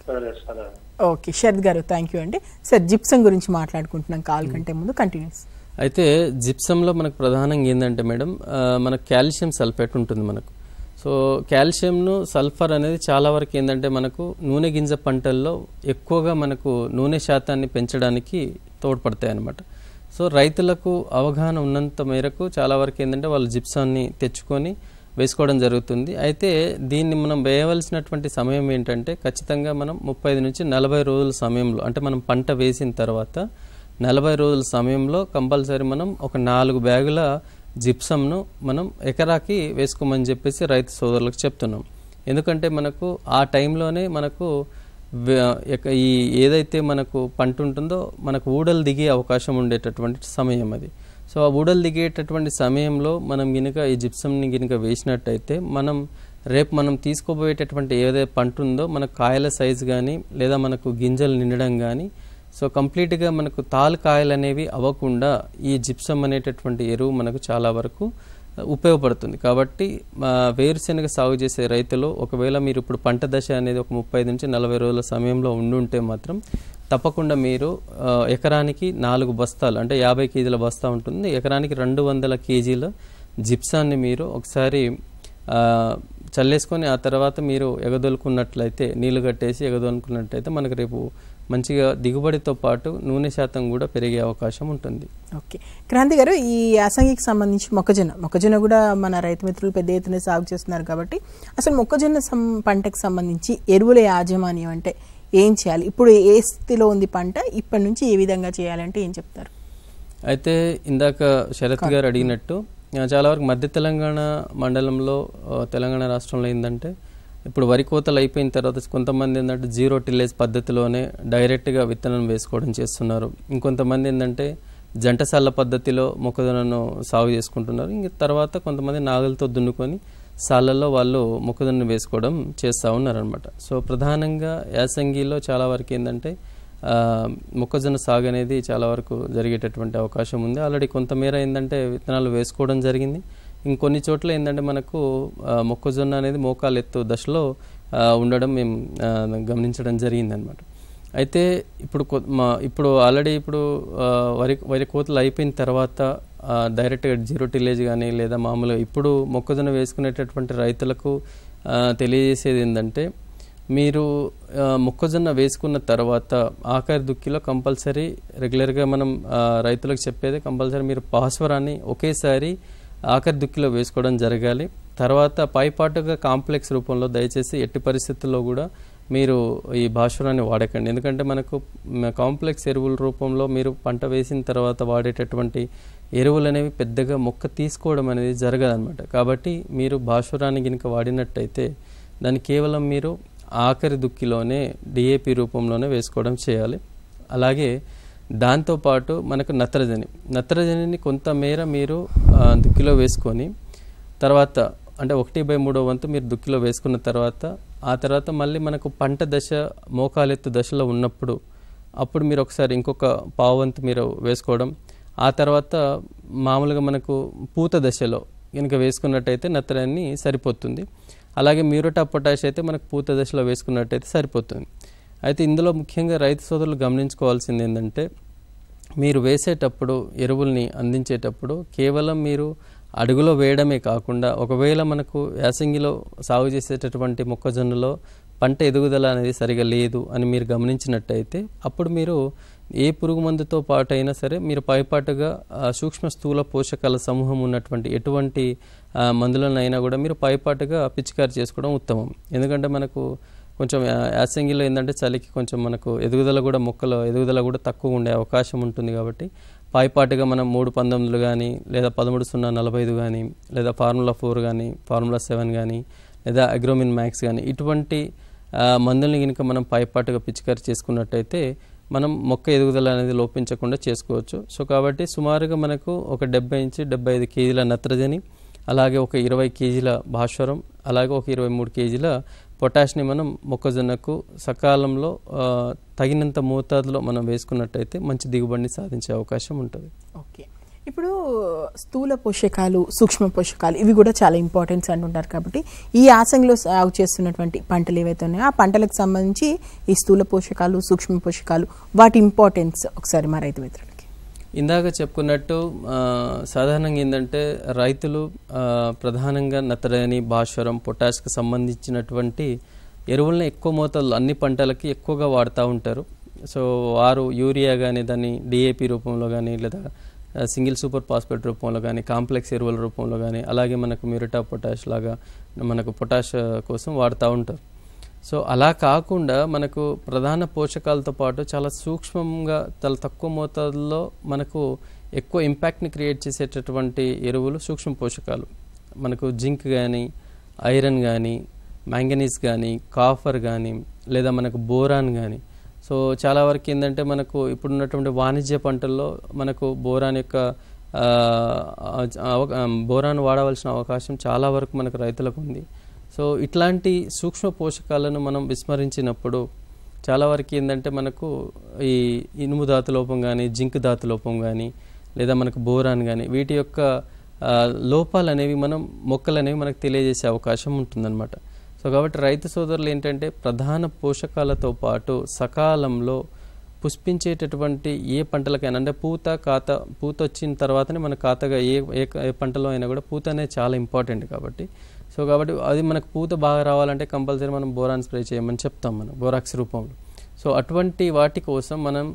సరే సరే. ఓకే శరత్ గారు, థ్యాంక్ యూ అండి. సార్ జిప్సం గురించి మాట్లాడుకుంటున్నాం కాల్ కంటే ముందు, కంటిన్యూస్. అయితే జిప్సంలో మనకు ప్రధానంగా ఏంటంటే మేడం, మనకు కాల్షియం సల్ఫేట్ ఉంటుంది మనకు. సో కాల్షియంను సల్ఫర్ అనేది చాలా వరకు ఏంటంటే మనకు నూనె గింజ పంటల్లో ఎక్కువగా మనకు నూనె శాతాన్ని పెంచడానికి తోడ్పడతాయి అన్నమాట. సో రైతులకు అవగాహన ఉన్నంత మేరకు చాలా వరకు ఏంటంటే వాళ్ళు జిప్సాన్ని తెచ్చుకొని వేసుకోవడం జరుగుతుంది. అయితే దీన్ని మనం వేయవలసినటువంటి సమయం ఏంటంటే ఖచ్చితంగా మనం 35 నుంచి 40 రోజుల సమయంలో, అంటే మనం పంట వేసిన తర్వాత 40 రోజుల సమయంలో కంపల్సరీ మనం ఒక 4 బ్యాగుల జిప్సంను మనం ఎకరాకి వేసుకోమని చెప్పేసి రైతు సోదరులకు చెప్తున్నాం. ఎందుకంటే మనకు ఆ టైంలోనే మనకు ఈ ఏదైతే మనకు పంట ఉంటుందో మనకు ఊడలు దిగే అవకాశం ఉండేటటువంటి సమయం అది. సో ఆ ఊడలు దిగేటటువంటి సమయంలో మనం గినుక ఈ జిప్సంని గినుక వేసినట్టయితే రేపు మనం తీసుకోబోయేటటువంటి ఏదైతే పంట ఉందో మనకు కాయల సైజు కానీ లేదా మనకు గింజలు నిండడం కానీ, సో కంప్లీట్గా మనకు తాలు కాయలు అనేవి అవ్వకుండా ఈ జిప్సం అనేటటువంటి ఎరువు మనకు చాలా వరకు ఉపయోగపడుతుంది. కాబట్టి వేరుశెనగ సాగు చేసే రైతులు ఒకవేళ మీరు ఇప్పుడు పంట దశ అనేది ఒక 35 నుంచి 40 రోజుల సమయంలో ఉండుంటే మాత్రం తప్పకుండా మీరు ఎకరానికి 4 బస్తాలు, అంటే 50 కేజీల బస్తా ఉంటుంది, ఎకరానికి 200 కేజీల జిప్సాన్ని మీరు ఒకసారి చల్లేసుకొని ఆ తర్వాత మీరు ఎగదొలుకున్నట్లయితే, నీళ్లు కట్టేసి ఎగదొలుకున్నట్లయితే మనకు రేపు మంచిగా దిగుబడితో పాటు నూనె శాతం కూడా పెరిగే అవకాశం ఉంటుంది. ఓకే క్రాంతి గారు, ఈ యాసంగికి సంబంధించి మొక్కజొన్న కూడా మన రైతు మిత్రులు పెద్ద ఎత్తున సాగు చేస్తున్నారు కాబట్టి అసలు మొక్కజొన్న పంటకు సంబంధించి ఎరువుల యాజమాన్యం అంటే ఏం చేయాలి? ఇప్పుడు ఏ స్థితిలో ఉంది పంట, ఇప్పటి నుంచి ఏ విధంగా చేయాలంటే ఏం చెప్తారు? అయితే ఇందాక శరత్ గారు అడిగినట్టు చాలా వరకు మధ్య తెలంగాణ మండలంలో, తెలంగాణ రాష్ట్రంలో ఏంటంటే ఇప్పుడు వరి కోతలు అయిపోయిన తర్వాత కొంతమంది ఏంటంటే 0 టిల్లేజ్ పద్ధతిలోనే డైరెక్ట్గా విత్తనం వేసుకోవడం చేస్తున్నారు. ఇంకొంతమంది ఏంటంటే జంటసాల పద్ధతిలో మొక్కజొన్నను సాగు చేసుకుంటున్నారు. ఇంక తర్వాత కొంతమంది నాగలతో దున్నుకొని సాళ్ళల్లో వాళ్ళు మొక్కజొన్న వేసుకోవడం చేస్తూ ఉన్నారనమాట. సో ప్రధానంగా యాసంగిలో చాలా వరకు ఏంటంటే మొక్కజొన్న సాగు అనేది చాలా వరకు జరిగేటటువంటి అవకాశం ఉంది. ఆల్రెడీ కొంతమేర ఏంటంటే విత్తనాలు వేసుకోవడం జరిగింది. ఇంకొన్ని చోట్ల ఏంటంటే మనకు మొక్కజొన్న అనేది మోకాలు ఎత్తు దశలో ఉండడం మేము గమనించడం జరిగిందనమాట. అయితే ఇప్పుడు ఆల్రెడీ వరి కోతలు అయిపోయిన తర్వాత డైరెక్ట్గా 0 టిల్లేజ్ కానీ లేదా మామూలుగా ఇప్పుడు మొక్కజొన్న వేసుకునేటటువంటి రైతులకు తెలియజేసేది ఏంటంటే, మీరు మొక్కజొన్న వేసుకున్న తర్వాత ఆఖరి దుక్కిలో కంపల్సరీ రెగ్యులర్గా మనం రైతులకు చెప్పేది కంపల్సరీ మీరు భాస్వరాన్ని ఒకేసారి ఆఖరి దుక్కిలో వేసుకోవడం జరగాలి. తర్వాత పైపాటుగా కాంప్లెక్స్ రూపంలో దయచేసి ఎట్టి పరిస్థితుల్లో కూడా మీరు ఈ భాస్వరాన్ని వాడకండి. ఎందుకంటే మనకు కాంప్లెక్స్ ఎరువుల రూపంలో మీరు పంట వేసిన తర్వాత వాడేటటువంటి ఎరువులు అనేవి పెద్దగా మొక్క తీసుకోవడం అనేది జరగదన్నమాట. కాబట్టి మీరు భాస్వరాన్ని కనుక వాడినట్టయితే దాన్ని కేవలం మీరు ఆఖరి దుక్కిలోనే డిఏపి రూపంలోనే వేసుకోవడం చేయాలి. అలాగే దాంతోపాటు మనకు నత్రజనిని కొంతమేర మీరు దుక్కిలో వేసుకొని తర్వాత అంటే 1/3 వంతు మీరు దుక్కిలో వేసుకున్న తర్వాత ఆ తర్వాత మళ్ళీ మనకు పంట దశ మోకాలెత్తు దశలో ఉన్నప్పుడు అప్పుడు మీరు ఒకసారి ఇంకొక పావువంతు మీరు వేసుకోవడం, ఆ తర్వాత మామూలుగా మనకు పూత దశలో కనుక వేసుకున్నట్టయితే నత్రజని సరిపోతుంది. అలాగే మ్యూరేట్ ఆఫ్ పొటాష్ అయితే మనకు పూత దశలో వేసుకున్నట్టయితే సరిపోతుంది. అయితే ఇందులో ముఖ్యంగా రైతు సోదరులు గమనించుకోవాల్సింది ఏంటంటే, మీరు వేసేటప్పుడు ఎరువుల్ని అందించేటప్పుడు కేవలం మీరు అడుగులో వేయడమే కాకుండా ఒకవేళ మనకు యాసంగిలో సాగు చేసేటటువంటి మొక్కజొన్నలో పంట ఎదుగుదల అనేది సరిగా లేదు అని మీరు గమనించినట్టయితే అప్పుడు మీరు ఏ పురుగు మందుతో పాటు అయినా సరే మీరు పైపాటుగా సూక్ష్మ స్థూల పోషకాల సమూహం ఉన్నటువంటి ఎటువంటి మందులనైనా కూడా మీరు పైపాటుగా పిచికారి చేసుకోవడం ఉత్తమం. ఎందుకంటే మనకు కొంచెం యాసంగిలో ఏంటంటే చలికి కొంచెం మనకు ఎదుగుదల కూడా మొక్కల ఎదుగుదల కూడా తక్కువ ఉండే అవకాశం ఉంటుంది. కాబట్టి పైపాటుగా మనం 3-19 కానీ లేదా 13-0-45 కానీ లేదా ఫార్ములా 4 కానీ ఫార్ములా 7 కానీ లేదా అగ్రోమిన్ మ్యాక్స్ కానీ ఇటువంటి మందుల్ని కనుక మనం పైపాటుగా పిచికారి చేసుకున్నట్టయితే మనం మొక్క ఎదుగుదల అనేది లోపించకుండా చేసుకోవచ్చు. సో కాబట్టి సుమారుగా మనకు ఒక 70 నుంచి 75 కేజీల నత్రజని, అలాగే ఒక 20 కేజీల భాస్వరం, అలాగే ఒక 23 కేజీల పొటాష్ని మనం మొక్కజొన్నకు సకాలంలో తగినంత మోతాదులో మనం వేసుకున్నట్టయితే మంచి దిగుబడిని సాధించే అవకాశం ఉంటుంది. ఓకే, ఇప్పుడు స్థూల పోషకాలు, సూక్ష్మ పోషకాలు ఇవి కూడా చాలా ఇంపార్టెన్స్ అంటుంటారు. కాబట్టి ఈ యాసంగిలో సాగు చేస్తున్నటువంటి పంటలు ఏవైతే ఉన్నాయో ఆ పంటలకు సంబంధించి ఈ స్థూల పోషకాలు, సూక్ష్మ పోషకాలు వాటి ఇంపార్టెన్స్ ఒకసారి మా రైతు మిత్రులకి. ఇందాక చెప్పుకున్నట్టు సాధారణంగా ఏంటంటే రైతులు ప్రధానంగా నత్రజని, భాస్వరం, పొటాష్కి సంబంధించినటువంటి ఎరువులను ఎక్కువ మోతాదులో అన్ని పంటలకి ఎక్కువగా వాడుతూ ఉంటారు. సో వారు యూరియా కానీ దాన్ని డిఏపి రూపంలో కానీ లేదా సింగిల్ సూపర్ ఫాస్ఫేట్ రూపంలో కానీ కాంప్లెక్స్ ఎరువుల రూపంలో కానీ అలాగే మనకు మ్యూరేట్ ఆఫ్ పొటాష్ లాగా మనకు పొటాష్ కోసం వాడుతూ ఉంటారు. సో అలా కాకుండా మనకు ప్రధాన పోషకాలతో పాటు చాలా సూక్ష్మంగా చాలా తక్కువ మోతాదులో మనకు ఎక్కువ ఇంపాక్ట్ని క్రియేట్ చేసేటటువంటి ఎరువులు సూక్ష్మ పోషకాలు. మనకు జింక్ కానీ, ఐరన్ కానీ, మ్యాంగనీస్ కానీ, కాఫర్ కానీ లేదా మనకు బోరాన్ కానీ. సో చాలా వరకు ఏంటంటే మనకు ఇప్పుడున్నటువంటి వాణిజ్య పంటల్లో మనకు బోరాన్ యొక్క బోరాన్ వాడవలసిన అవకాశం చాలా వరకు మనకు రైతులకు ఉంది. సో ఇట్లాంటి సూక్ష్మ పోషకాలను మనం విస్మరించినప్పుడు చాలా వరకు ఏంటంటే మనకు ఈ ఇనుము ధాతు లోపం కానీ, జింక్ ధాతు లోపం కానీ లేదా మనకు బోరాన్ కానీ వీటి యొక్క లోపాలు అనేవి మొక్కలు అనేవి మనకు తెలియజేసే అవకాశం ఉంటుందన్నమాట. సో కాబట్టి రైతు సోదరులు ఏంటంటే ప్రధాన పోషకాలతో పాటు సకాలంలో పుష్పించేటటువంటి ఏ పంటలకైనా అంటే పూత వచ్చిన తర్వాతనే మన ఖాతాగా ఏ పంటలో అయినా కూడా పూత అనేది చాలా ఇంపార్టెంట్ కాబట్టి అది మనకు పూత బాగా రావాలంటే కంపల్సరీ మనం బోరాన్ స్ప్రే చేయమని చెప్తాం మనం బోరాక్స్ రూపంలో. సో అటువంటి వాటి కోసం మనం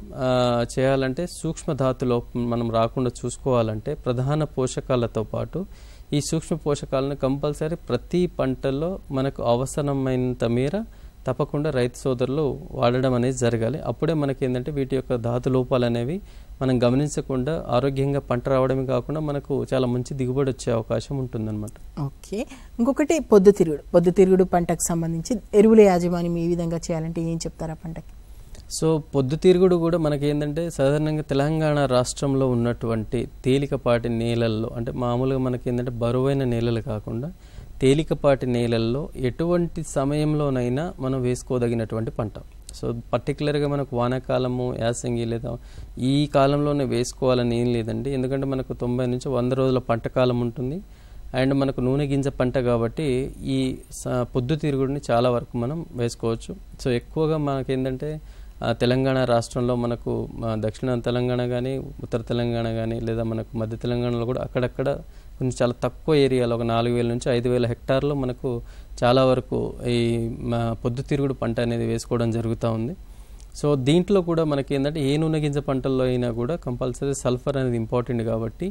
చేయాలంటే సూక్ష్మ ధాతులో మనం రాకుండా చూసుకోవాలంటే ప్రధాన పోషకాలతో పాటు ఈ సూక్ష్మ పోషకాలను కంపల్సరీ ప్రతి పంటల్లో మనకు అవసరమైనంత మేర తప్పకుండా రైతు సోదరులు వాడడం అనేది జరగాలి. అప్పుడే మనకి ఏంటంటే వీటి యొక్క ధాతు లోపాలు అనేవి మనం గమనించకుండా ఆరోగ్యంగా పంట రావడమే కాకుండా మనకు చాలా మంచి దిగుబడి వచ్చే అవకాశం ఉంటుందన్నమాట. ఓకే, ఇంకొకటి పొద్దుతిరుగుడు పంటకు సంబంధించి ఎరువుల యాజమాన్యం ఈ విధంగా చేయాలంటే ఏం చెప్తారా పంటకి? సో పొద్దుతిరుగుడు కూడా మనకి ఏంటంటే సాధారణంగా తెలంగాణ రాష్ట్రంలో ఉన్నటువంటి తేలికపాటి నేలల్లో అంటే మామూలుగా మనకి ఏంటంటే బరువైన నేలలు కాకుండా తేలికపాటి నేలల్లో ఎటువంటి సమయంలోనైనా మనం వేసుకోదగినటువంటి పంట. సో పర్టికులర్గా మనకు వానాకాలము, యాసంగి లేదా ఈ కాలంలోనే వేసుకోవాలని ఏం లేదండి. ఎందుకంటే మనకు 90 నుంచి 100 రోజుల పంట కాలం ఉంటుంది అండ్ మనకు నూనె గింజ పంట కాబట్టి ఈ పొద్దుతిరుగుడిని చాలా వరకు మనం వేసుకోవచ్చు. సో ఎక్కువగా మనకేంటంటే తెలంగాణ రాష్ట్రంలో మనకు దక్షిణ తెలంగాణ కానీ, ఉత్తర తెలంగాణ కానీ లేదా మనకు మధ్య తెలంగాణలో కూడా అక్కడక్కడ కొంచెం చాలా తక్కువ ఏరియాలో ఒక 4000 నుంచి 5000 హెక్టార్లో మనకు చాలా వరకు ఈ పొద్దుతిరుగుడు పంట అనేది వేసుకోవడం జరుగుతూ ఉంది. సో దీంట్లో కూడా మనకి ఏంటంటే ఏ నూనె గింజ పంటల్లో అయినా కూడా కంపల్సరీ సల్ఫర్ అనేది ఇంపార్టెంట్ కాబట్టి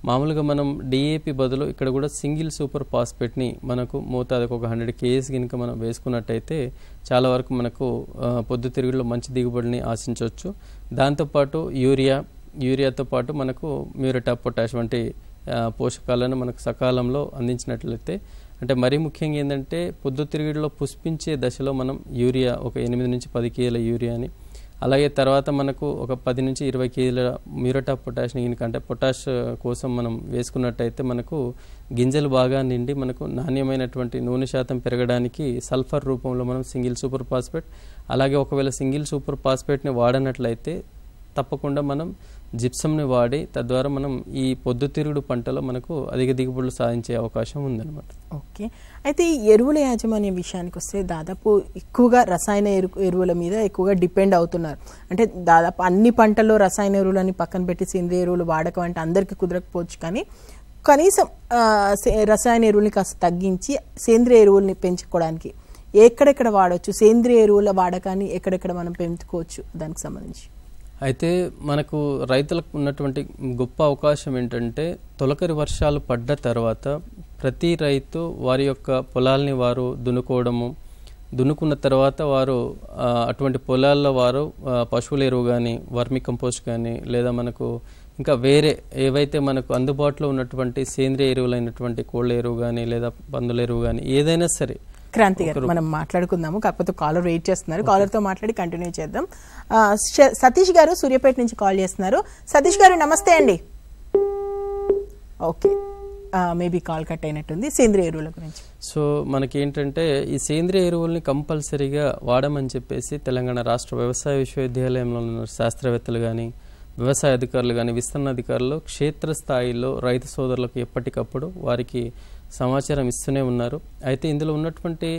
మామూలుగా మనం డిఏపి బదులు ఇక్కడ కూడా సింగిల్ సూపర్ ఫాస్ఫేట్ని మనకు మోతాదుకు ఒక 100 kg కనుక మనం వేసుకున్నట్టయితే చాలా వరకు మనకు పొద్దుతిరుగుడులో మంచి దిగుబడిని ఆశించవచ్చు. దాంతోపాటు యూరియాతో పాటు మనకు మ్యూరేట్ ఆఫ్ పొటాష్ వంటి పోషకాలను మనకు సకాలంలో అందించినట్లయితే అంటే మరీ ముఖ్యంగా ఏంటంటే పొద్దుతిరుగుడులో పుష్పించే దశలో మనం యూరియా ఒక 8 నుంచి 10 kg యూరియాని అలాగే తర్వాత మనకు ఒక 10 నుంచి 20 kg మ్యూరేట్ ఆఫ్ పొటాష్ని అంటే పొటాష్ కోసం మనం వేసుకున్నట్టయితే మనకు గింజలు బాగా నిండి మనకు నాణ్యమైనటువంటి నూనె శాతం పెరగడానికి సల్ఫర్ రూపంలో మనం సింగిల్ సూపర్ ఫాస్ఫేట్ అలాగే ఒకవేళ సింగిల్ సూపర్ ఫాస్ఫేట్ని వాడనట్లయితే తప్పకుండా మనం జిప్సమ్ని వాడి తద్వారా మనం ఈ పొద్దుతిరుగుడు పంటలో మనకు అధిక దిగుబడులు సాధించే అవకాశం ఉందన్నమాట. ఓకే, అయితే ఈ ఎరువుల యాజమాన్యం విషయానికి వస్తే దాదాపు ఎక్కువగా రసాయన ఎరువుల మీద ఎక్కువగా డిపెండ్ అవుతున్నారు. అంటే దాదాపు అన్ని పంటల్లో రసాయన ఎరువులని పక్కన పెట్టి సేంద్రియ ఎరువులు వాడకం అంటే అందరికీ కుదరకపోవచ్చు, కానీ కనీసం రసాయన ఎరువుల్ని కాస్త తగ్గించి సేంద్రియ ఎరువుల్ని పెంచుకోవడానికి ఎక్కడెక్కడ వాడవచ్చు, సేంద్రియ ఎరువుల వాడకాన్ని ఎక్కడెక్కడ మనం పెంచుకోవచ్చు దానికి సంబంధించి? అయితే మనకు రైతులకు ఉన్నటువంటి గొప్ప అవకాశం ఏంటంటే తొలకరి వర్షాలు పడ్డ తర్వాత ప్రతి రైతు వారి యొక్క పొలాల్ని వారు దున్నుకున్న తర్వాత వారు అటువంటి పొలాల్లో వారు పశువుల ఎరువు కానీ, వర్మి కంపోస్ట్ కానీ లేదా మనకు ఇంకా వేరే ఏవైతే మనకు అందుబాటులో ఉన్నటువంటి సేంద్రియ ఎరువులైనటువంటి కోళ్ళ ఎరువు కానీ లేదా పందుల ఎరువు కానీ ఏదైనా సరే. క్రాంతి గారు మనం మాట్లాడుకుందాము, కాకపోతే కాలర్ వెయిట్ చేస్తున్నారు, కాలర్తో మాట్లాడి కంటిన్యూ చేద్దాం. సతీష్ గారు సూర్యాపేట నుంచి కాల్ చేస్తున్నారు. సతీష్ గారు నమస్తే అండి. ఓకే, మేబీ కాల్ కట్ అయినట్టుంది. సేంద్రియ ఎరువుల గురించి సో మనకి ఏంటంటే ఈ సేంద్రియ ఎరువుల్ని కంపల్సరీగా వాడమని చెప్పేసి తెలంగాణ రాష్ట్ర వ్యవసాయ విశ్వవిద్యాలయంలో ఉన్న శాస్త్రవేత్తలు కానీ వ్యవసాయ అధికారులు కానీ విస్తరణ అధికారులు క్షేత్రస్థాయిలో రైతు సోదరులకు ఎప్పటికప్పుడు వారికి సమాచారం ఇస్తూనే ఉన్నారు. అయితే ఇందులో ఉన్నటువంటి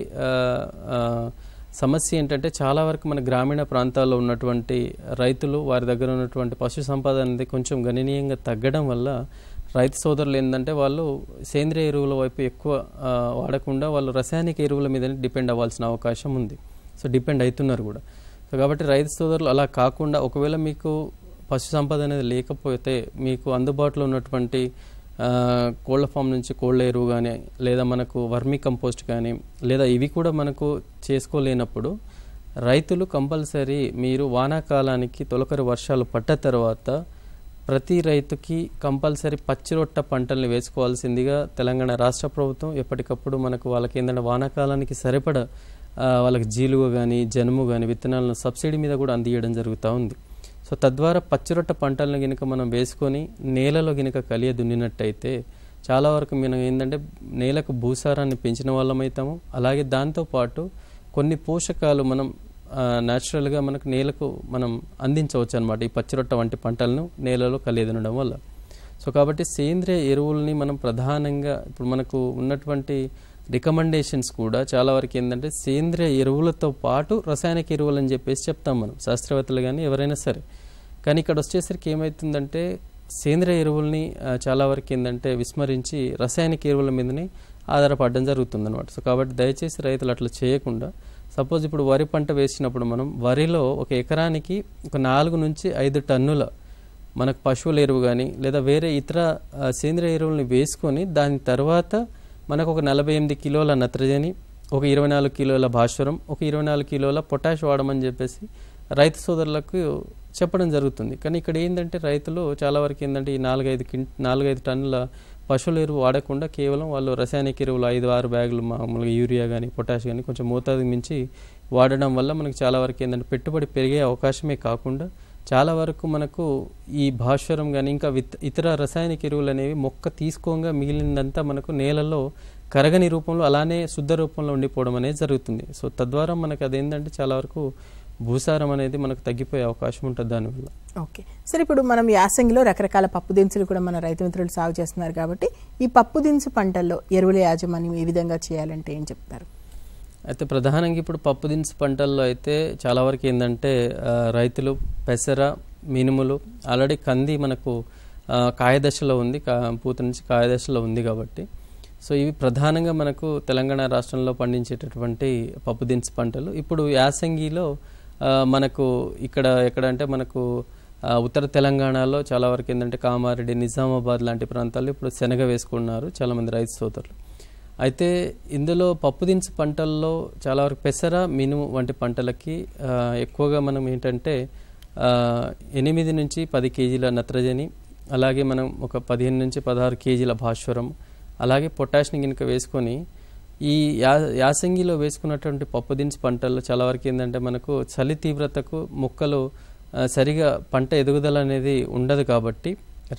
సమస్య ఏంటంటే చాలా వరకు మన గ్రామీణ ప్రాంతాల్లో ఉన్నటువంటి రైతులు వారి దగ్గర ఉన్నటువంటి పశు సంపద అనేది కొంచెం గణనీయంగా తగ్గడం వల్ల రైతు సోదరులు ఏంటంటే వాళ్ళు సేంద్రియ ఎరువుల వైపు ఎక్కువ వాడకుండా వాళ్ళు రసాయనిక ఎరువుల మీదనే డిపెండ్ అవ్వాల్సిన అవకాశం ఉంది. సో డిపెండ్ అవుతున్నారు కూడా. సో కాబట్టి రైతు సోదరులు అలా కాకుండా ఒకవేళ మీకు పశు సంపద అనేది లేకపోతే మీకు అందుబాటులో ఉన్నటువంటి కోళ్ల ఫామ్ నుంచి కోళ్ల ఎరువు కానీ లేదా మనకు వర్మీ కంపోస్ట్ కానీ లేదా ఇవి కూడా మనకు చేసుకోలేనప్పుడు రైతులు కంపల్సరీ మీరు వానాకాలానికి తొలకరి వర్షాలు పడ్డ తర్వాత ప్రతి రైతుకి కంపల్సరీ పచ్చిరొట్ట పంటల్ని వేసుకోవాల్సిందిగా తెలంగాణ రాష్ట్ర ప్రభుత్వం ఎప్పటికప్పుడు మనకు వాళ్ళకి ఏంటంటే వానాకాలానికి సరిపడ వాళ్ళకి జీలుగ కానీ జనుము కానీ విత్తనాలను సబ్సిడీ మీద కూడా అందియడం జరుగుతూ ఉంది. సో తద్వారా పచ్చిరొట్ట పంటలను గినక మనం వేసుకొని నేలలో గినక కలియ దున్నినట్టయితే చాలా వరకు మనం ఏంటంటే నేలకు భూసారాన్ని పెంచిన వాళ్ళం అవుతాము. అలాగే దాంతోపాటు కొన్ని పోషకాలు మనం న్యాచురల్గా మనకు నేలకు మనం అందించవచ్చు అనమాట ఈ పచ్చిరొట్ట వంటి పంటలను నేలలో కలియ దున్నడం వల్ల. సో కాబట్టి సేంద్రియ ఎరువుల్ని మనం ప్రధానంగా ఇప్పుడు మనకు ఉన్నటువంటి రికమెండేషన్స్ కూడా చాలా వరకు ఏంటంటే సేంద్రియ ఎరువులతో పాటు రసాయనిక ఎరువులు అని చెప్పేసి చెప్తాం మనం శాస్త్రవేత్తలు కానీ ఎవరైనా సరే. కానీ ఇక్కడ వచ్చేసరికి ఏమవుతుందంటే సేంద్రియ ఎరువుల్ని చాలా వరకు ఏంటంటే విస్మరించి రసాయనిక ఎరువుల మీదనే ఆధారపడడం జరుగుతుంది అనమాట. సో కాబట్టి దయచేసి రైతులు అట్లా చేయకుండా సపోజ్ ఇప్పుడు వరి పంట వేసినప్పుడు మనం వరిలో ఒక ఎకరానికి ఒక 4 నుంచి 5 టన్నుల మనకు పశువుల ఎరువు కానీ లేదా వేరే ఇతర సేంద్రియ ఎరువుల్ని వేసుకొని దాని తర్వాత మనకు ఒక 48 కిలోల నత్రజని, ఒక 24 కిలోల భాస్వరం, ఒక 24 కిలోల పొటాష్ వాడమని చెప్పేసి రైతు సోదరులకు చెప్పడం జరుగుతుంది. కానీ ఇక్కడ ఏంటంటే రైతులు చాలా వరకు ఏంటంటే ఈ 4-5 టన్నుల పశువుల ఎరువు వాడకుండా కేవలం వాళ్ళు రసాయనిక ఎరువులు 5-6 బ్యాగులు మామూలుగా యూరియా కానీ పొటాష్ కానీ కొంచెం మోతాదు మించి వాడడం వల్ల మనకు చాలా వరకు ఏంటంటే పెట్టుబడి పెరిగే అవకాశమే కాకుండా చాలా వరకు మనకు ఈ భాస్వరం కానీ ఇంకా ఇతర రసాయనిక ఎరువులు అనేవి మొక్క తీసుకోగా మిగిలినంతా మనకు నేలలో కరగని రూపంలో అలానే శుద్ధ రూపంలో ఉండిపోవడం అనేది జరుగుతుంది. సో తద్వారా మనకు అదేంటంటే చాలా వరకు భూసారం అనేది మనకు తగ్గిపోయే అవకాశం ఉంటుంది దానివల్ల. ఓకే సరే, ఇప్పుడు మనం యాసంగిలో రకరకాల పప్పు దినుసులు కూడా మన రైతు మిత్రులు సాగు చేస్తున్నారు కాబట్టి ఈ పప్పు దినుసు పంటల్లో ఎరువుల యాజమాన్యం ఏ విధంగా చేయాలంటే ఏం చెప్తారు? అయితే ప్రధానంగా ఇప్పుడు పప్పు దినుసు పంటల్లో అయితే చాలా వరకు ఏంటంటే రైతులు పెసర, మినుములు, ఆల్రెడీ కంది మనకు కాయదశలో ఉంది, పూత నుంచి కాయదశలో ఉంది కాబట్టి సో ఇవి ప్రధానంగా మనకు తెలంగాణ రాష్ట్రంలో పండించేటటువంటి పప్పు దినుసు పంటలు. ఇప్పుడు యాసంగిలో మనకు ఎక్కడంటే మనకు ఉత్తర తెలంగాణలో చాలా వరకు ఏంటంటే కామారెడ్డి, నిజామాబాద్ లాంటి ప్రాంతాల్లో ఇప్పుడు శనగ వేసుకున్నారు చాలామంది రైతు సోదరులు. అయితే ఇందులో పప్పు దినుసు పంటల్లో చాలా వరకు పెసర, మినుము వంటి పంటలకి ఎక్కువగా మనం ఏంటంటే 8 నుంచి 10 కేజీల నత్రజని, అలాగే మనం ఒక 15 నుంచి 16 కేజీల భాస్వరం, అలాగే పొటాష్ని కనుక వేసుకొని ఈ యాసంగిలో వేసుకున్నటువంటి పప్పు దినుసు పంటల్లో చాలా వరకు ఏంటంటే మనకు చలి తీవ్రతకు మొక్కలు సరిగా పంట ఎదుగుదల అనేది ఉండదు కాబట్టి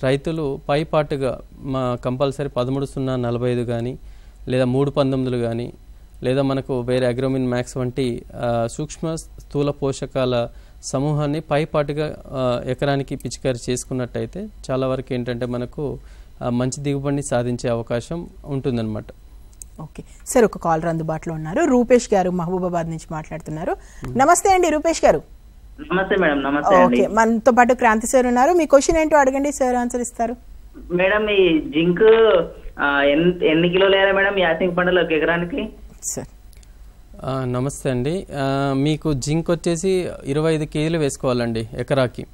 రైతులు పైపాటుగా కంపల్సరీ 13-0-45 కానీ లేదా 3-19 కానీ లేదా మనకు వేరే అగ్రోమిన్ మ్యాక్స్ వంటి సూక్ష్మ స్థూల పోషకాల సమూహాన్ని పైపాటుగా ఎకరానికి పిచికారి చేసుకున్నట్టయితే చాలా వరకు ఏంటంటే మనకు మంచి దిగుబడిని సాధించే అవకాశం ఉంటుందన్నమాట. ఓకే సార్, ఒక కాలర్ అందుబాటులో ఉన్నారు. రూపేష్ గారు మహబూబాబాద్ నుంచి మాట్లాడుతున్నారు. నమస్తే అండి రూపేష్ గారు. నమస్తే మేడం. నమస్తే. ఓకే, మనతో పాటు క్రాంతి సార్ ఉన్నారు. మీ క్వశ్చన్ ఏంటో అడగండి, సార్ ఆన్సర్ ఇస్తారు. మేడం ఈ జింక్ ఎన్ని కిలోలు వేయాలి మేడం యాసంగి పంటలో ఒక ఎకరానికి? సార్ నమస్తే అండి, మీకు జింక్ వచ్చేసి 25 కేజీలు వేసుకోవాలండి ఎకరాకి.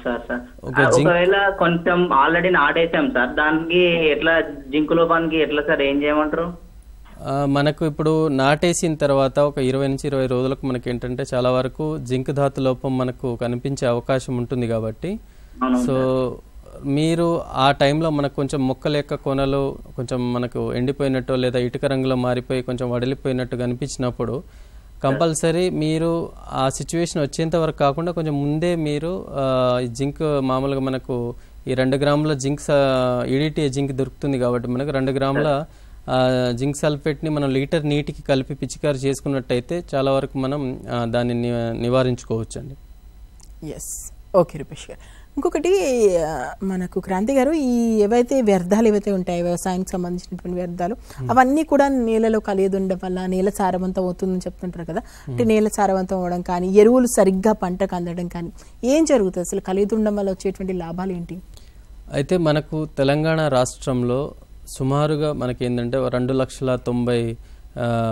సార్ ఒకవేళ కొంచెం ఆల్రెడీ నాటేసాం సార్, దానికి ఎట్లా జింక్ లోపానికి ఎట్లా సార్ ఏం చేయమంటారు? మనకు ఇప్పుడు నాటేసిన తర్వాత ఒక 20 నుంచి 20 రోజులకు మనకి ఏంటంటే చాలా వరకు జింక్ ధాతు లోపం మనకు కనిపించే అవకాశం ఉంటుంది కాబట్టి సో మీరు ఆ టైంలో మనకు కొంచెం మొక్కల యొక్క కొనలు కొంచెం మనకు ఎండిపోయినట్టు లేదా ఇటుక రంగులో మారిపోయి కొంచెం వడిలిపోయినట్టు కనిపించినప్పుడు కంపల్సరీ మీరు ఆ సిచ్యువేషన్ వచ్చేంత వరకు కాకుండా కొంచెం ముందే మీరు జింక్ మామూలుగా మనకు ఈ 2 గ్రాముల జింక్ ఈడిటీ జింక్ దొరుకుతుంది కాబట్టి మనకు 2 గ్రాముల జింక్ సల్ఫేట్ని మనం లీటర్ నీటికి కలిపి పిచికారి చేసుకున్నట్టయితే చాలా వరకు మనం దాన్ని నివారించుకోవచ్చు అండి. ఎస్, ఓకే రూపేష్ గారు. ఇంకొకటి మనకు క్రాంతి గారు, ఈ ఏవైతే వ్యర్థాలు ఏవైతే ఉంటాయో వ్యవసాయానికి సంబంధించినటువంటి వ్యర్థాలు అవన్నీ కూడా నేలలో కలియదుండడం వల్ల నేల సారవంతం అవుతుందని చెప్తుంటారు కదా. అంటే నేల సారవంతం అవడం కానీ, ఎరువులు సరిగ్గా పంటకు అందడం కానీ ఏం జరుగుతుంది అసలు? కలియదుండడం వల్ల వచ్చేటువంటి లాభాలు ఏంటి? అయితే మనకు తెలంగాణ రాష్ట్రంలో సుమారుగా మనకి ఏంటంటే 2,90,000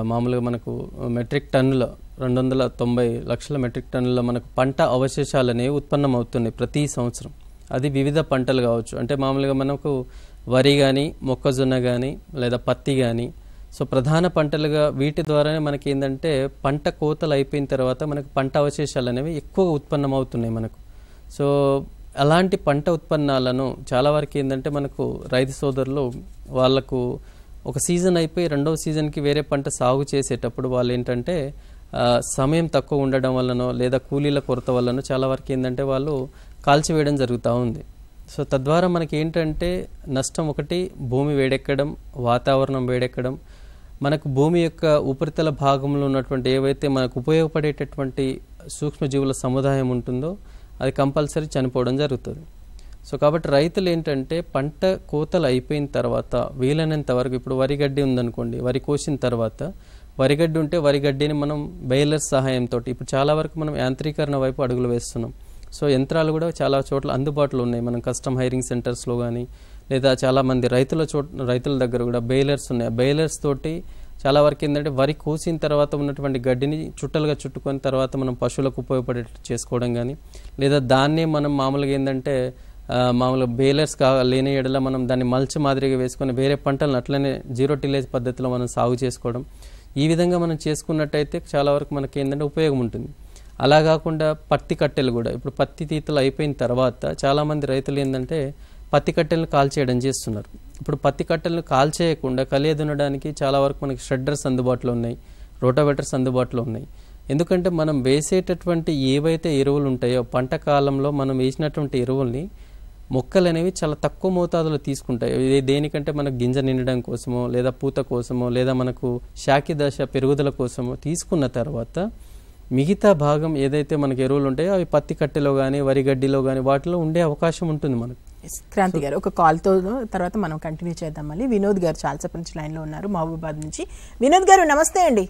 మామూలుగా మనకు మెట్రిక్ టన్నుల 290 లక్షల మెట్రిక్ టన్నుల మనకు పంట అవశేషాలు అనేవి ఉత్పన్నం అవుతున్నాయి ప్రతి సంవత్సరం. అది వివిధ పంటలు కావచ్చు. అంటే మామూలుగా మనకు వరి కానీ, మొక్కజొన్న కానీ, లేదా పత్తి కానీ, సో ప్రధాన పంటలుగా వీటి ద్వారానే మనకి ఏంటంటే పంట కోతలు అయిపోయిన తర్వాత మనకు పంట అవశేషాలు అనేవి ఎక్కువగా ఉత్పన్నం అవుతున్నాయి మనకు. సో అలాంటి పంట ఉత్పన్నాలను చాలా వరకు ఏంటంటే మనకు రైతు సోదరులు వాళ్ళకు ఒక సీజన్ అయిపోయి రెండవ సీజన్కి వేరే పంట సాగు చేసేటప్పుడు వాళ్ళు ఏంటంటే సమయం తక్కువ ఉండడం వల్లనో లేదా కూలీల కొరత వల్లనో చాలా వరకు ఏంటంటే వాళ్ళు కాల్చివేయడం జరుగుతూ ఉంది. సో తద్వారా మనకి ఏంటంటే నష్టం ఒకటి, భూమి వేడెక్కడం, వాతావరణం వేడెక్కడం, మనకు భూమి యొక్క ఉపరితల భాగంలో ఉన్నటువంటి ఏవైతే మనకు ఉపయోగపడేటటువంటి సూక్ష్మజీవుల సముదాయం ఉంటుందో అది కంపల్సరీ చనిపోవడం జరుగుతుంది. సో కాబట్టి రైతులు ఏంటంటే పంట కోతలు అయిపోయిన తర్వాత వీలైనంత వరకు, ఇప్పుడు వరిగడ్డి ఉందనుకోండి, వరి కోసిన తర్వాత వరిగడ్డి ఉంటే వరిగడ్డిని మనం బెయిలర్స్ సహాయంతో, ఇప్పుడు చాలా వరకు మనం యాంత్రీకరణ వైపు అడుగులు వేస్తున్నాం. సో యంత్రాలు కూడా చాలా చోట్ల అందుబాటులో ఉన్నాయి. మనం కస్టమ్ హైరింగ్ సెంటర్స్లో కానీ లేదా చాలామంది రైతుల దగ్గర కూడా బెయిలర్స్ ఉన్నాయి. బెయిలర్స్ తోటి చాలా వరకు ఏంటంటే వరి కోసిన తర్వాత ఉన్నటువంటి గడ్డిని చుట్టలుగా చుట్టుకొని తర్వాత మనం పశువులకు ఉపయోగపడేట్టు చేసుకోవడం కానీ, లేదా దాన్నే మనం మామూలుగా ఏంటంటే మామూలుగా బేలర్స్ లేని ఎడల మనం దాన్ని మల్చ్ మాదిరిగా వేసుకొని వేరే పంటలను అట్లనే జీరో టిలేజ్ పద్ధతిలో మనం సాగు చేసుకోవడం, ఈ విధంగా మనం చేసుకున్నట్టయితే చాలా వరకు మనకి ఏంటంటే ఉపయోగం ఉంటుంది. అలా కాకుండా పత్తి కట్టెలు కూడా, ఇప్పుడు పత్తి తీతలు అయిపోయిన తర్వాత చాలామంది రైతులు ఏంటంటే పత్తి కట్టెలను కాల్చేయడం చేస్తున్నారు. ఇప్పుడు పత్తి కట్టెలను కాల్చేయకుండా కలియదునడానికి చాలా వరకు మనకి షెడ్డర్స్ అందుబాటులో ఉన్నాయి, రోటావేటర్స్ అందుబాటులో ఉన్నాయి. ఎందుకంటే మనం వేసేటటువంటి ఏవైతే ఎరువులు ఉంటాయో పంట కాలంలో మనం వేసినటువంటి ఎరువుల్ని మొక్కలు అనేవి చాలా తక్కువ మోతాదులో తీసుకుంటాయి. ఇది దేనికంటే మనకు గింజ నిండడం కోసమో లేదా పూత కోసమో లేదా మనకు శాఖి దశ పెరుగుదల కోసమో తీసుకున్న తర్వాత మిగతా భాగం ఏదైతే మనకు ఎరువులు ఉంటాయో అవి పత్తి కట్టెలో కానీ వరిగడ్డిలో కానీ వాటిలో ఉండే అవకాశం ఉంటుంది మనకు. క్రాంతి గారు, ఒక కాల్తో తర్వాత మనం కంటిన్యూ చేద్దాం. మళ్ళీ వినోద్ గారు చాలాసేపు నుంచి లైన్లో ఉన్నారు మహబూబాబాద్ నుంచి. వినోద్ గారు నమస్తే అండి.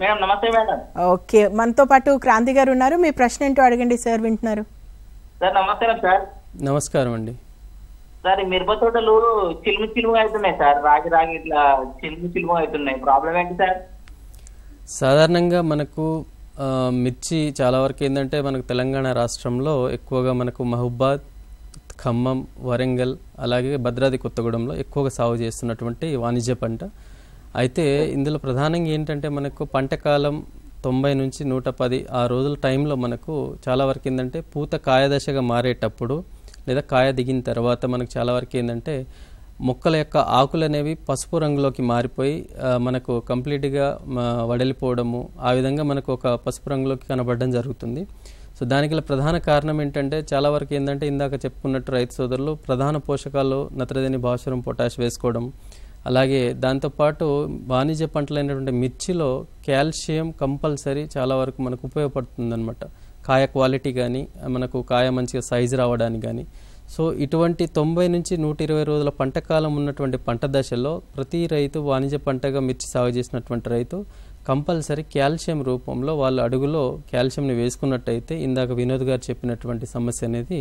మేడం నమస్తే మేడం. ఓకే, మనతో పాటు క్రాంతి గారు ఉన్నారు. మీ ప్రశ్న ఏంటో అడగండి సార్, వింటున్నారు. సార్ నమస్కారం సార్. నమస్కారం అండి. సార్ ఈ మిరప తోటలు చిలుము అవుతున్నాయి సార్, రాగి ఇట్లా చిలుము అవుతున్నాయి, ప్రాబ్లం ఏంటి సార్? సాధారణంగా మనకు మిర్చి చాలా వరకు ఏంటంటే మనకు తెలంగాణ రాష్ట్రంలో ఎక్కువగా మనకు మహబూబాద్, ఖమ్మం, వరంగల్ అలాగే భద్రాద్రి కొత్తగూడెంలో ఎక్కువగా సాగు చేస్తున్నటువంటి వాణిజ్య పంట. అయితే ఇందులో ప్రధానంగా ఏంటంటే మనకు పంట కాలం 90 నుంచి 110 ఆ రోజుల టైంలో మనకు చాలా వరకు ఏంటంటే పూత కాయ దశగా మారేటప్పుడు లేదా కాయ దిగిన తర్వాత మనకు చాలా వరకు ఏంటంటే మొక్కల యొక్క ఆకులు అనేవి పసుపు రంగులోకి మారిపోయి మనకు కంప్లీట్గా వడలిపోవడము, ఆ విధంగా మనకు ఒక పసుపు రంగులోకి కనబడడం జరుగుతుంది. సో దానికి ప్రధాన కారణం ఏంటంటే చాలా వరకు ఏంటంటే ఇందాక చెప్పుకున్నట్టు రైతు సోదరులు ప్రధాన పోషకాలు నత్రజని, భాస్వరం, పొటాష్ వేసుకోవడం, అలాగే దాంతోపాటు వాణిజ్య పంటలైనటువంటి మిర్చిలో కాల్షియం కంపల్సరీ చాలా వరకు మనకు ఉపయోగపడుతుంది అనమాట. కాయ క్వాలిటీ కానీ మనకు కాయ మంచిగా సైజు రావడానికి కానీ. సో ఇటువంటి 90 నుంచి 120 రోజుల పంట కాలం ఉన్నటువంటి పంట దశలో ప్రతి రైతు వాణిజ్య పంటగా మిర్చి సాగు చేసినటువంటి రైతు కంపల్సరీ కాల్షియం రూపంలో వాళ్ళ అడుగులో కాల్షియంని వేసుకున్నట్టయితే ఇందాక వినోద్ గారు చెప్పినటువంటి సమస్య అనేది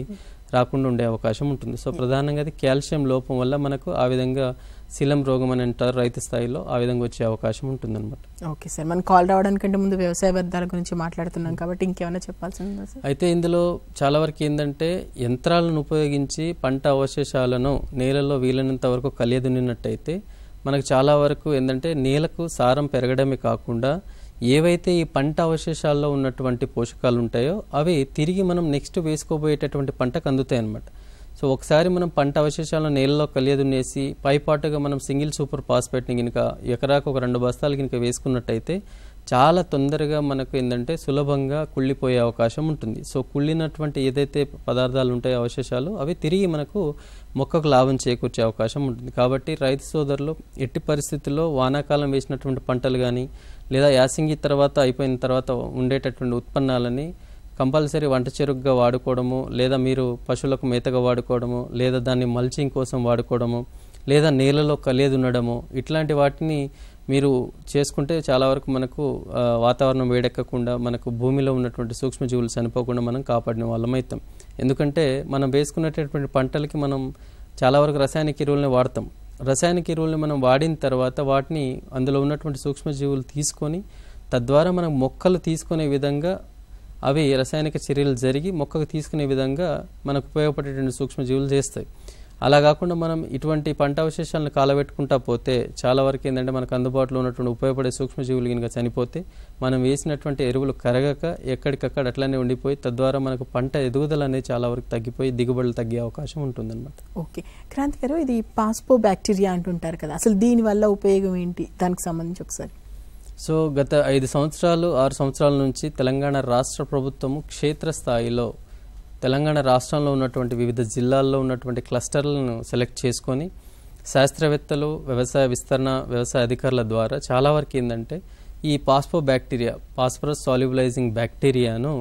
రాకుండా ఉండే అవకాశం ఉంటుంది. సో ప్రధానంగా అది కాల్షియం లోపం వల్ల మనకు ఆ విధంగా శిలం రోగం అని అంటారు రైతు స్థాయిలో, ఆ విధంగా వచ్చే అవకాశం ఉంటుంది అనమాట. ఓకే సార్, మనం కాల్ రావడానికంటే ముందు వ్యవసాయ వ్యర్థాల గురించి మాట్లాడుతున్నాం కాబట్టి ఇంకేమైనా చెప్పాల్సిందా సార్? అయితే ఇందులో చాలా వరకు ఏంటంటే యంత్రాలను ఉపయోగించి పంట అవశేషాలను నేలలో వీలైనంత వరకు కలియదున్నట్టయితే మనకు చాలా వరకు ఏంటంటే నేలకు సారం పెరగడమే కాకుండా ఏవైతే ఈ పంట అవశేషాల్లో ఉన్నటువంటి పోషకాలు ఉంటాయో అవి తిరిగి మనం నెక్స్ట్ వేసుకోబోయేటటువంటి పంటకు అందుతాయి అన్నమాట. సో ఒకసారి మనం పంట అవశేషాలను నేలలో కలియదున్నేసి పైపాటుగా మనం సింగిల్ సూపర్ ఫాస్ఫేట్ని కనుక ఎకరాకు ఒక 2 బస్తాలు కనుక వేసుకున్నట్టయితే చాలా తొందరగా మనకు ఏంటంటే సులభంగా కుళ్ళిపోయే అవకాశం ఉంటుంది. సో కుళ్ళినటువంటి ఏదైతే పదార్థాలు ఉంటాయో అవశేషాలు అవి తిరిగి మనకు మొక్కకు లాభం చేకూర్చే అవకాశం ఉంటుంది. కాబట్టి రైతు సోదరులు ఎట్టి పరిస్థితుల్లో వానాకాలం వేసినటువంటి పంటలు కానీ లేదా యాసంగి తర్వాత అయిపోయిన తర్వాత ఉండేటటువంటి ఉత్పన్నాలని కంపల్సరీ వంట చెరుకుగా వాడుకోవడము, లేదా మీరు పశువులకు మేతగా వాడుకోవడము, లేదా దాన్ని మల్చింగ్ కోసం వాడుకోవడము, లేదా నేలలో కలియదు ఉండడము, ఇట్లాంటి వాటిని మీరు చేసుకుంటే చాలా వరకు మనకు వాతావరణం వేడెక్కకుండా మనకు భూమిలో ఉన్నటువంటి సూక్ష్మజీవులు చనిపోకుండా మనం కాపాడిన వాళ్ళం అవుతాం. ఎందుకంటే మనం వేసుకునేటటువంటి పంటలకి మనం చాలా వరకు రసాయనిక ఎరువులని వాడతాం. రసాయనిక ఎరువులని మనం వాడిన తర్వాత వాటిని అందులో ఉన్నటువంటి సూక్ష్మజీవులు తీసుకొని తద్వారా మనం మొక్కలు తీసుకునే విధంగా అవి రసాయనిక చర్యలు జరిగి మొక్కకు తీసుకునే విధంగా మనకు ఉపయోగపడేటువంటి సూక్ష్మజీవులు చేస్తాయి. అలా కాకుండా మనం ఇటువంటి పంట అవశేషాలను కాలబెట్టుకుంటా పోతే చాలా వరకు ఏంటంటే మనకు అందుబాటులో ఉన్నటువంటి ఉపయోగపడే సూక్ష్మజీవులు కనుక చనిపోతే మనం వేసినటువంటి ఎరువులు కరగక ఎక్కడికక్కడ అట్లనే ఉండిపోయి తద్వారా మనకు పంట ఎదుగుదల అనేది చాలా వరకు తగ్గిపోయి దిగుబడులు తగ్గే అవకాశం ఉంటుందన్నమాట. ఓకే క్రాంతి గారు, ఇది పాస్పో బ్యాక్టీరియా అంటుంటారు కదా, అసలు దీనివల్ల ఉపయోగం ఏంటి, దానికి సంబంధించి ఒకసారి. సో గత 5 సంవత్సరాలు 6 సంవత్సరాల నుంచి తెలంగాణ రాష్ట్ర ప్రభుత్వము క్షేత్రస్థాయిలో తెలంగాణ రాష్ట్రంలో ఉన్నటువంటి వివిధ జిల్లాల్లో ఉన్నటువంటి క్లస్టర్లను సెలెక్ట్ చేసుకొని శాస్త్రవేత్తలు, వ్యవసాయ విస్తరణ, వ్యవసాయ అధికారుల ద్వారా చాలా వరకు ఏంటంటే ఈ పాస్పో బ్యాక్టీరియా, పాస్పరస్ సాల్యుబలైజింగ్ బ్యాక్టీరియాను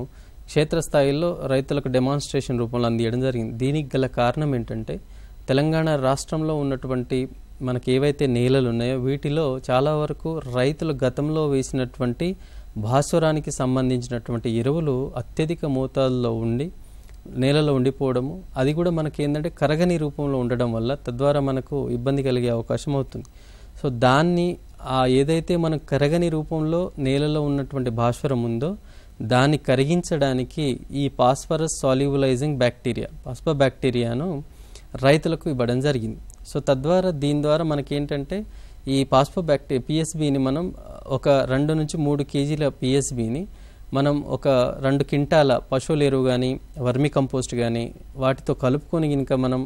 క్షేత్రస్థాయిలో రైతులకు డెమాన్స్ట్రేషన్ రూపంలో అందించడం జరిగింది. దీనికి గల కారణం ఏంటంటే తెలంగాణ రాష్ట్రంలో ఉన్నటువంటి మనకి ఏవైతే నేలలు ఉన్నాయో వీటిలో చాలా వరకు రైతులు గతంలో వేసినటువంటి భాస్వరానికి సంబంధించినటువంటి ఎరువులు అత్యధిక మోతాదులో ఉండి నేలలో ఉండిపోవడము, అది కూడా మనకి ఏంటంటే కరగని రూపంలో ఉండడం వల్ల తద్వారా మనకు ఇబ్బంది కలిగే అవకాశం అవుతుంది. సో దాన్ని ఏదైతే మనకు కరగని రూపంలో నేలలో ఉన్నటువంటి భాస్వరం ఉందో దాన్ని కరిగించడానికి ఈ పాస్పరస్ సాల్యుబలైజింగ్ బ్యాక్టీరియా, పాస్పో బ్యాక్టీరియాను రైతులకు ఇవ్వడం జరిగింది. సో తద్వారా దీని ద్వారా మనకేంటంటే ఈ పాస్పో బ్యాక్టీరియా పిఎస్బిని మనం ఒక 2 నుంచి 3 కేజీల పిఎస్బిని మనం ఒక 2 క్వింటాల పశువుల ఎరువు కానీ వర్మి కంపోస్ట్ కానీ వాటితో కలుపుకొని కనుక మనం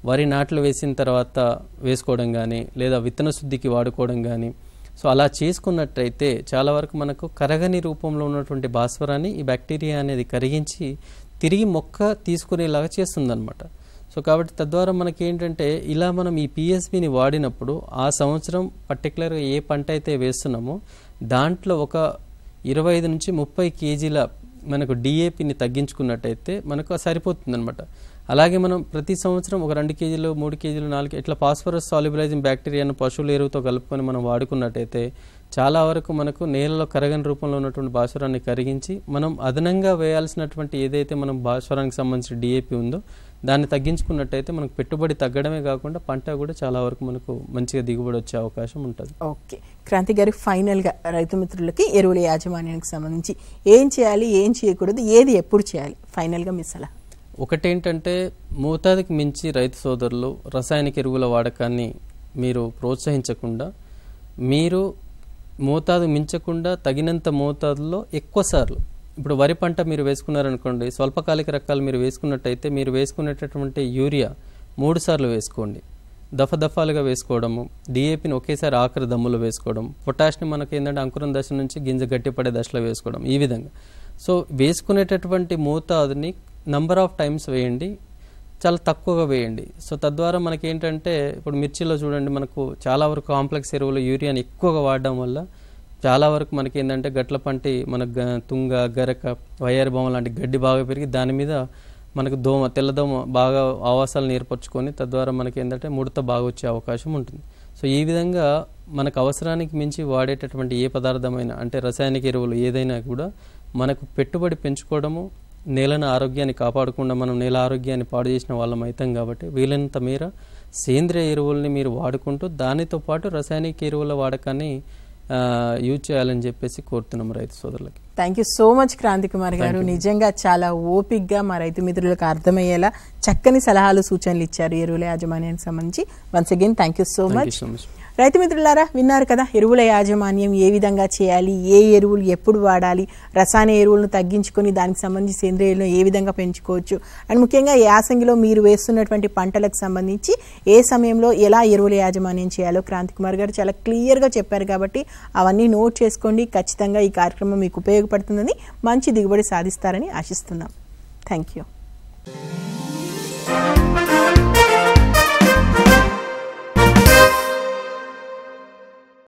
వరి నాట్లు వేసిన తర్వాత వేసుకోవడం కానీ లేదా విత్తన శుద్ధికి వాడుకోవడం కానీ, సో అలా చేసుకున్నట్టయితే చాలా వరకు మనకు కరగని రూపంలో ఉన్నటువంటి భాస్వరాన్ని ఈ బ్యాక్టీరియా అనేది కరిగించి తిరిగి మొక్క తీసుకునేలాగా చేస్తుందన్నమాట. సో కాబట్టి తద్వారా మనకి ఏంటంటే ఇలా మనం ఈ పిఎస్బిని వాడినప్పుడు ఆ సంవత్సరం పర్టికులర్గా ఏ పంట అయితే వేస్తున్నామో దాంట్లో ఒక 25 నుంచి 30 కేజీల మనకు డిఏపిని తగ్గించుకున్నట్టయితే మనకు సరిపోతుంది అనమాట. అలాగే మనం ప్రతి సంవత్సరం ఒక 2 కేజీలు 3 కేజీలు 4 ఇట్లా పాస్పరస్ సాల్యుబలైజింగ్ బ్యాక్టీరియాను పశువుల ఎరువుతో కలుపుకొని మనం వాడుకున్నట్టయితే చాలా వరకు మనకు నేలలో కరగని రూపంలో ఉన్నటువంటి భాస్వరాన్ని కరిగించి మనం అదనంగా వేయాల్సినటువంటి ఏదైతే మనం భాస్వరానికి సంబంధించిన డిఏపి ఉందో దాన్ని తగ్గించుకున్నట్టయితే మనకు పెట్టుబడి తగ్గడమే కాకుండా పంట కూడా చాలా వరకు మనకు మంచిగా దిగుబడి వచ్చే అవకాశం ఉంటుంది. ఓకే క్రాంతి గారు, ఫైనల్గా రైతు మిత్రులకి ఎరువుల యాజమాన్యానికి సంబంధించి ఏం చేయాలి, ఏం చేయకూడదు, ఏది ఎప్పుడు చేయాలి, ఫైనల్గా మీ సలహా? ఒకటేంటంటే మోతాదుకి మించి రైతు సోదరులు రసాయనిక ఎరువుల వాడకాన్ని మీరు ప్రోత్సహించకుండా మీరు మోతాదు మించకుండా తగినంత మోతాదులో ఎక్కువ సార్లు, ఇప్పుడు వరి పంట మీరు వేసుకున్నారనుకోండి, స్వల్పకాలిక రకాలు మీరు వేసుకున్నట్టయితే మీరు వేసుకునేటటువంటి యూరియా 3 సార్లు వేసుకోండి, దఫాలుగా వేసుకోవడము, డిఏపిని ఒకేసారి ఆఖరి దమ్ములో వేసుకోవడం, పొటాష్ని మనకి ఏంటంటే అంకురం దశ నుంచి గింజ గట్టిపడే దశలో వేసుకోవడం, ఈ విధంగా. సో వేసుకునేటటువంటి మోతాదుని నంబర్ ఆఫ్ టైమ్స్ వేయండి, చాలా తక్కువగా వేయండి. సో తద్వారా మనకి ఏంటంటే ఇప్పుడు మిర్చిలో చూడండి, మనకు చాలా వరకు కాంప్లెక్స్ ఎరువులు యూరియాని ఎక్కువగా వాడడం వల్ల చాలా వరకు మనకి ఏంటంటే గట్ల పంటి మనకు తుంగ, గరక, వయ్యారి బొమ్మ లాంటి గడ్డి బాగా పెరిగి దాని మీద మనకు తెల్లదోమ బాగా ఆవాసాలను ఏర్పరచుకొని తద్వారా మనకి ఏంటంటే ముడత బాగా వచ్చే అవకాశం ఉంటుంది. సో ఈ విధంగా మనకు అవసరానికి మించి వాడేటటువంటి ఏ పదార్థమైనా అంటే రసాయనిక ఎరువులు ఏదైనా కూడా మనకు పెట్టుబడి పెంచుకోవడము, నేలను ఆరోగ్యాన్ని కాపాడకుండా మనం నేల ఆరోగ్యాన్ని పాడు చేసిన వాళ్ళం అవుతాం. కాబట్టి వీలైనంత మేర సేంద్రియ ఎరువుల్ని మీరు వాడుకుంటూ దానితో పాటు రసాయనిక ఎరువుల వాడకాన్ని యూజ్ చేయాలని చెప్పేసి కోరుతున్నాం రైతు సోదరులకి. Thank you so much Kranti Kumar garu, నిజంగా చాలా ఓపిక్గా మా రైతు మిత్రులకు అర్థమయ్యేలా చక్కని సలహాలు సూచనలు ఇచ్చారు ఎరువుల యాజమాన్యానికి సంబంధించి. Once again thank you so much. రైతు మిత్రులారా, విన్నారు కదా ఎరువుల యాజమాన్యం ఏ విధంగా చేయాలి, ఏ ఎరువులు ఎప్పుడు వాడాలి, రసాయన ఎరువులను తగ్గించుకొని దానికి సంబంధించి సేంద్రియ ఎరువులను ఏ విధంగా పెంచుకోవచ్చు, అండ్ ముఖ్యంగా యాసంగిలో మీరు వేస్తున్నటువంటి పంటలకు సంబంధించి ఏ సమయంలో ఎలా ఎరువుల యాజమాన్యం చేయాలో క్రాంతి కుమార్ గారు చాలా క్లియర్గా చెప్పారు. కాబట్టి అవన్నీ నోట్ చేసుకోండి. ఖచ్చితంగా ఈ కార్యక్రమం మీకు ఉపయోగపడుతుందని, మంచి దిగుబడి సాధిస్తారని ఆశిస్తున్నాం. Thank you.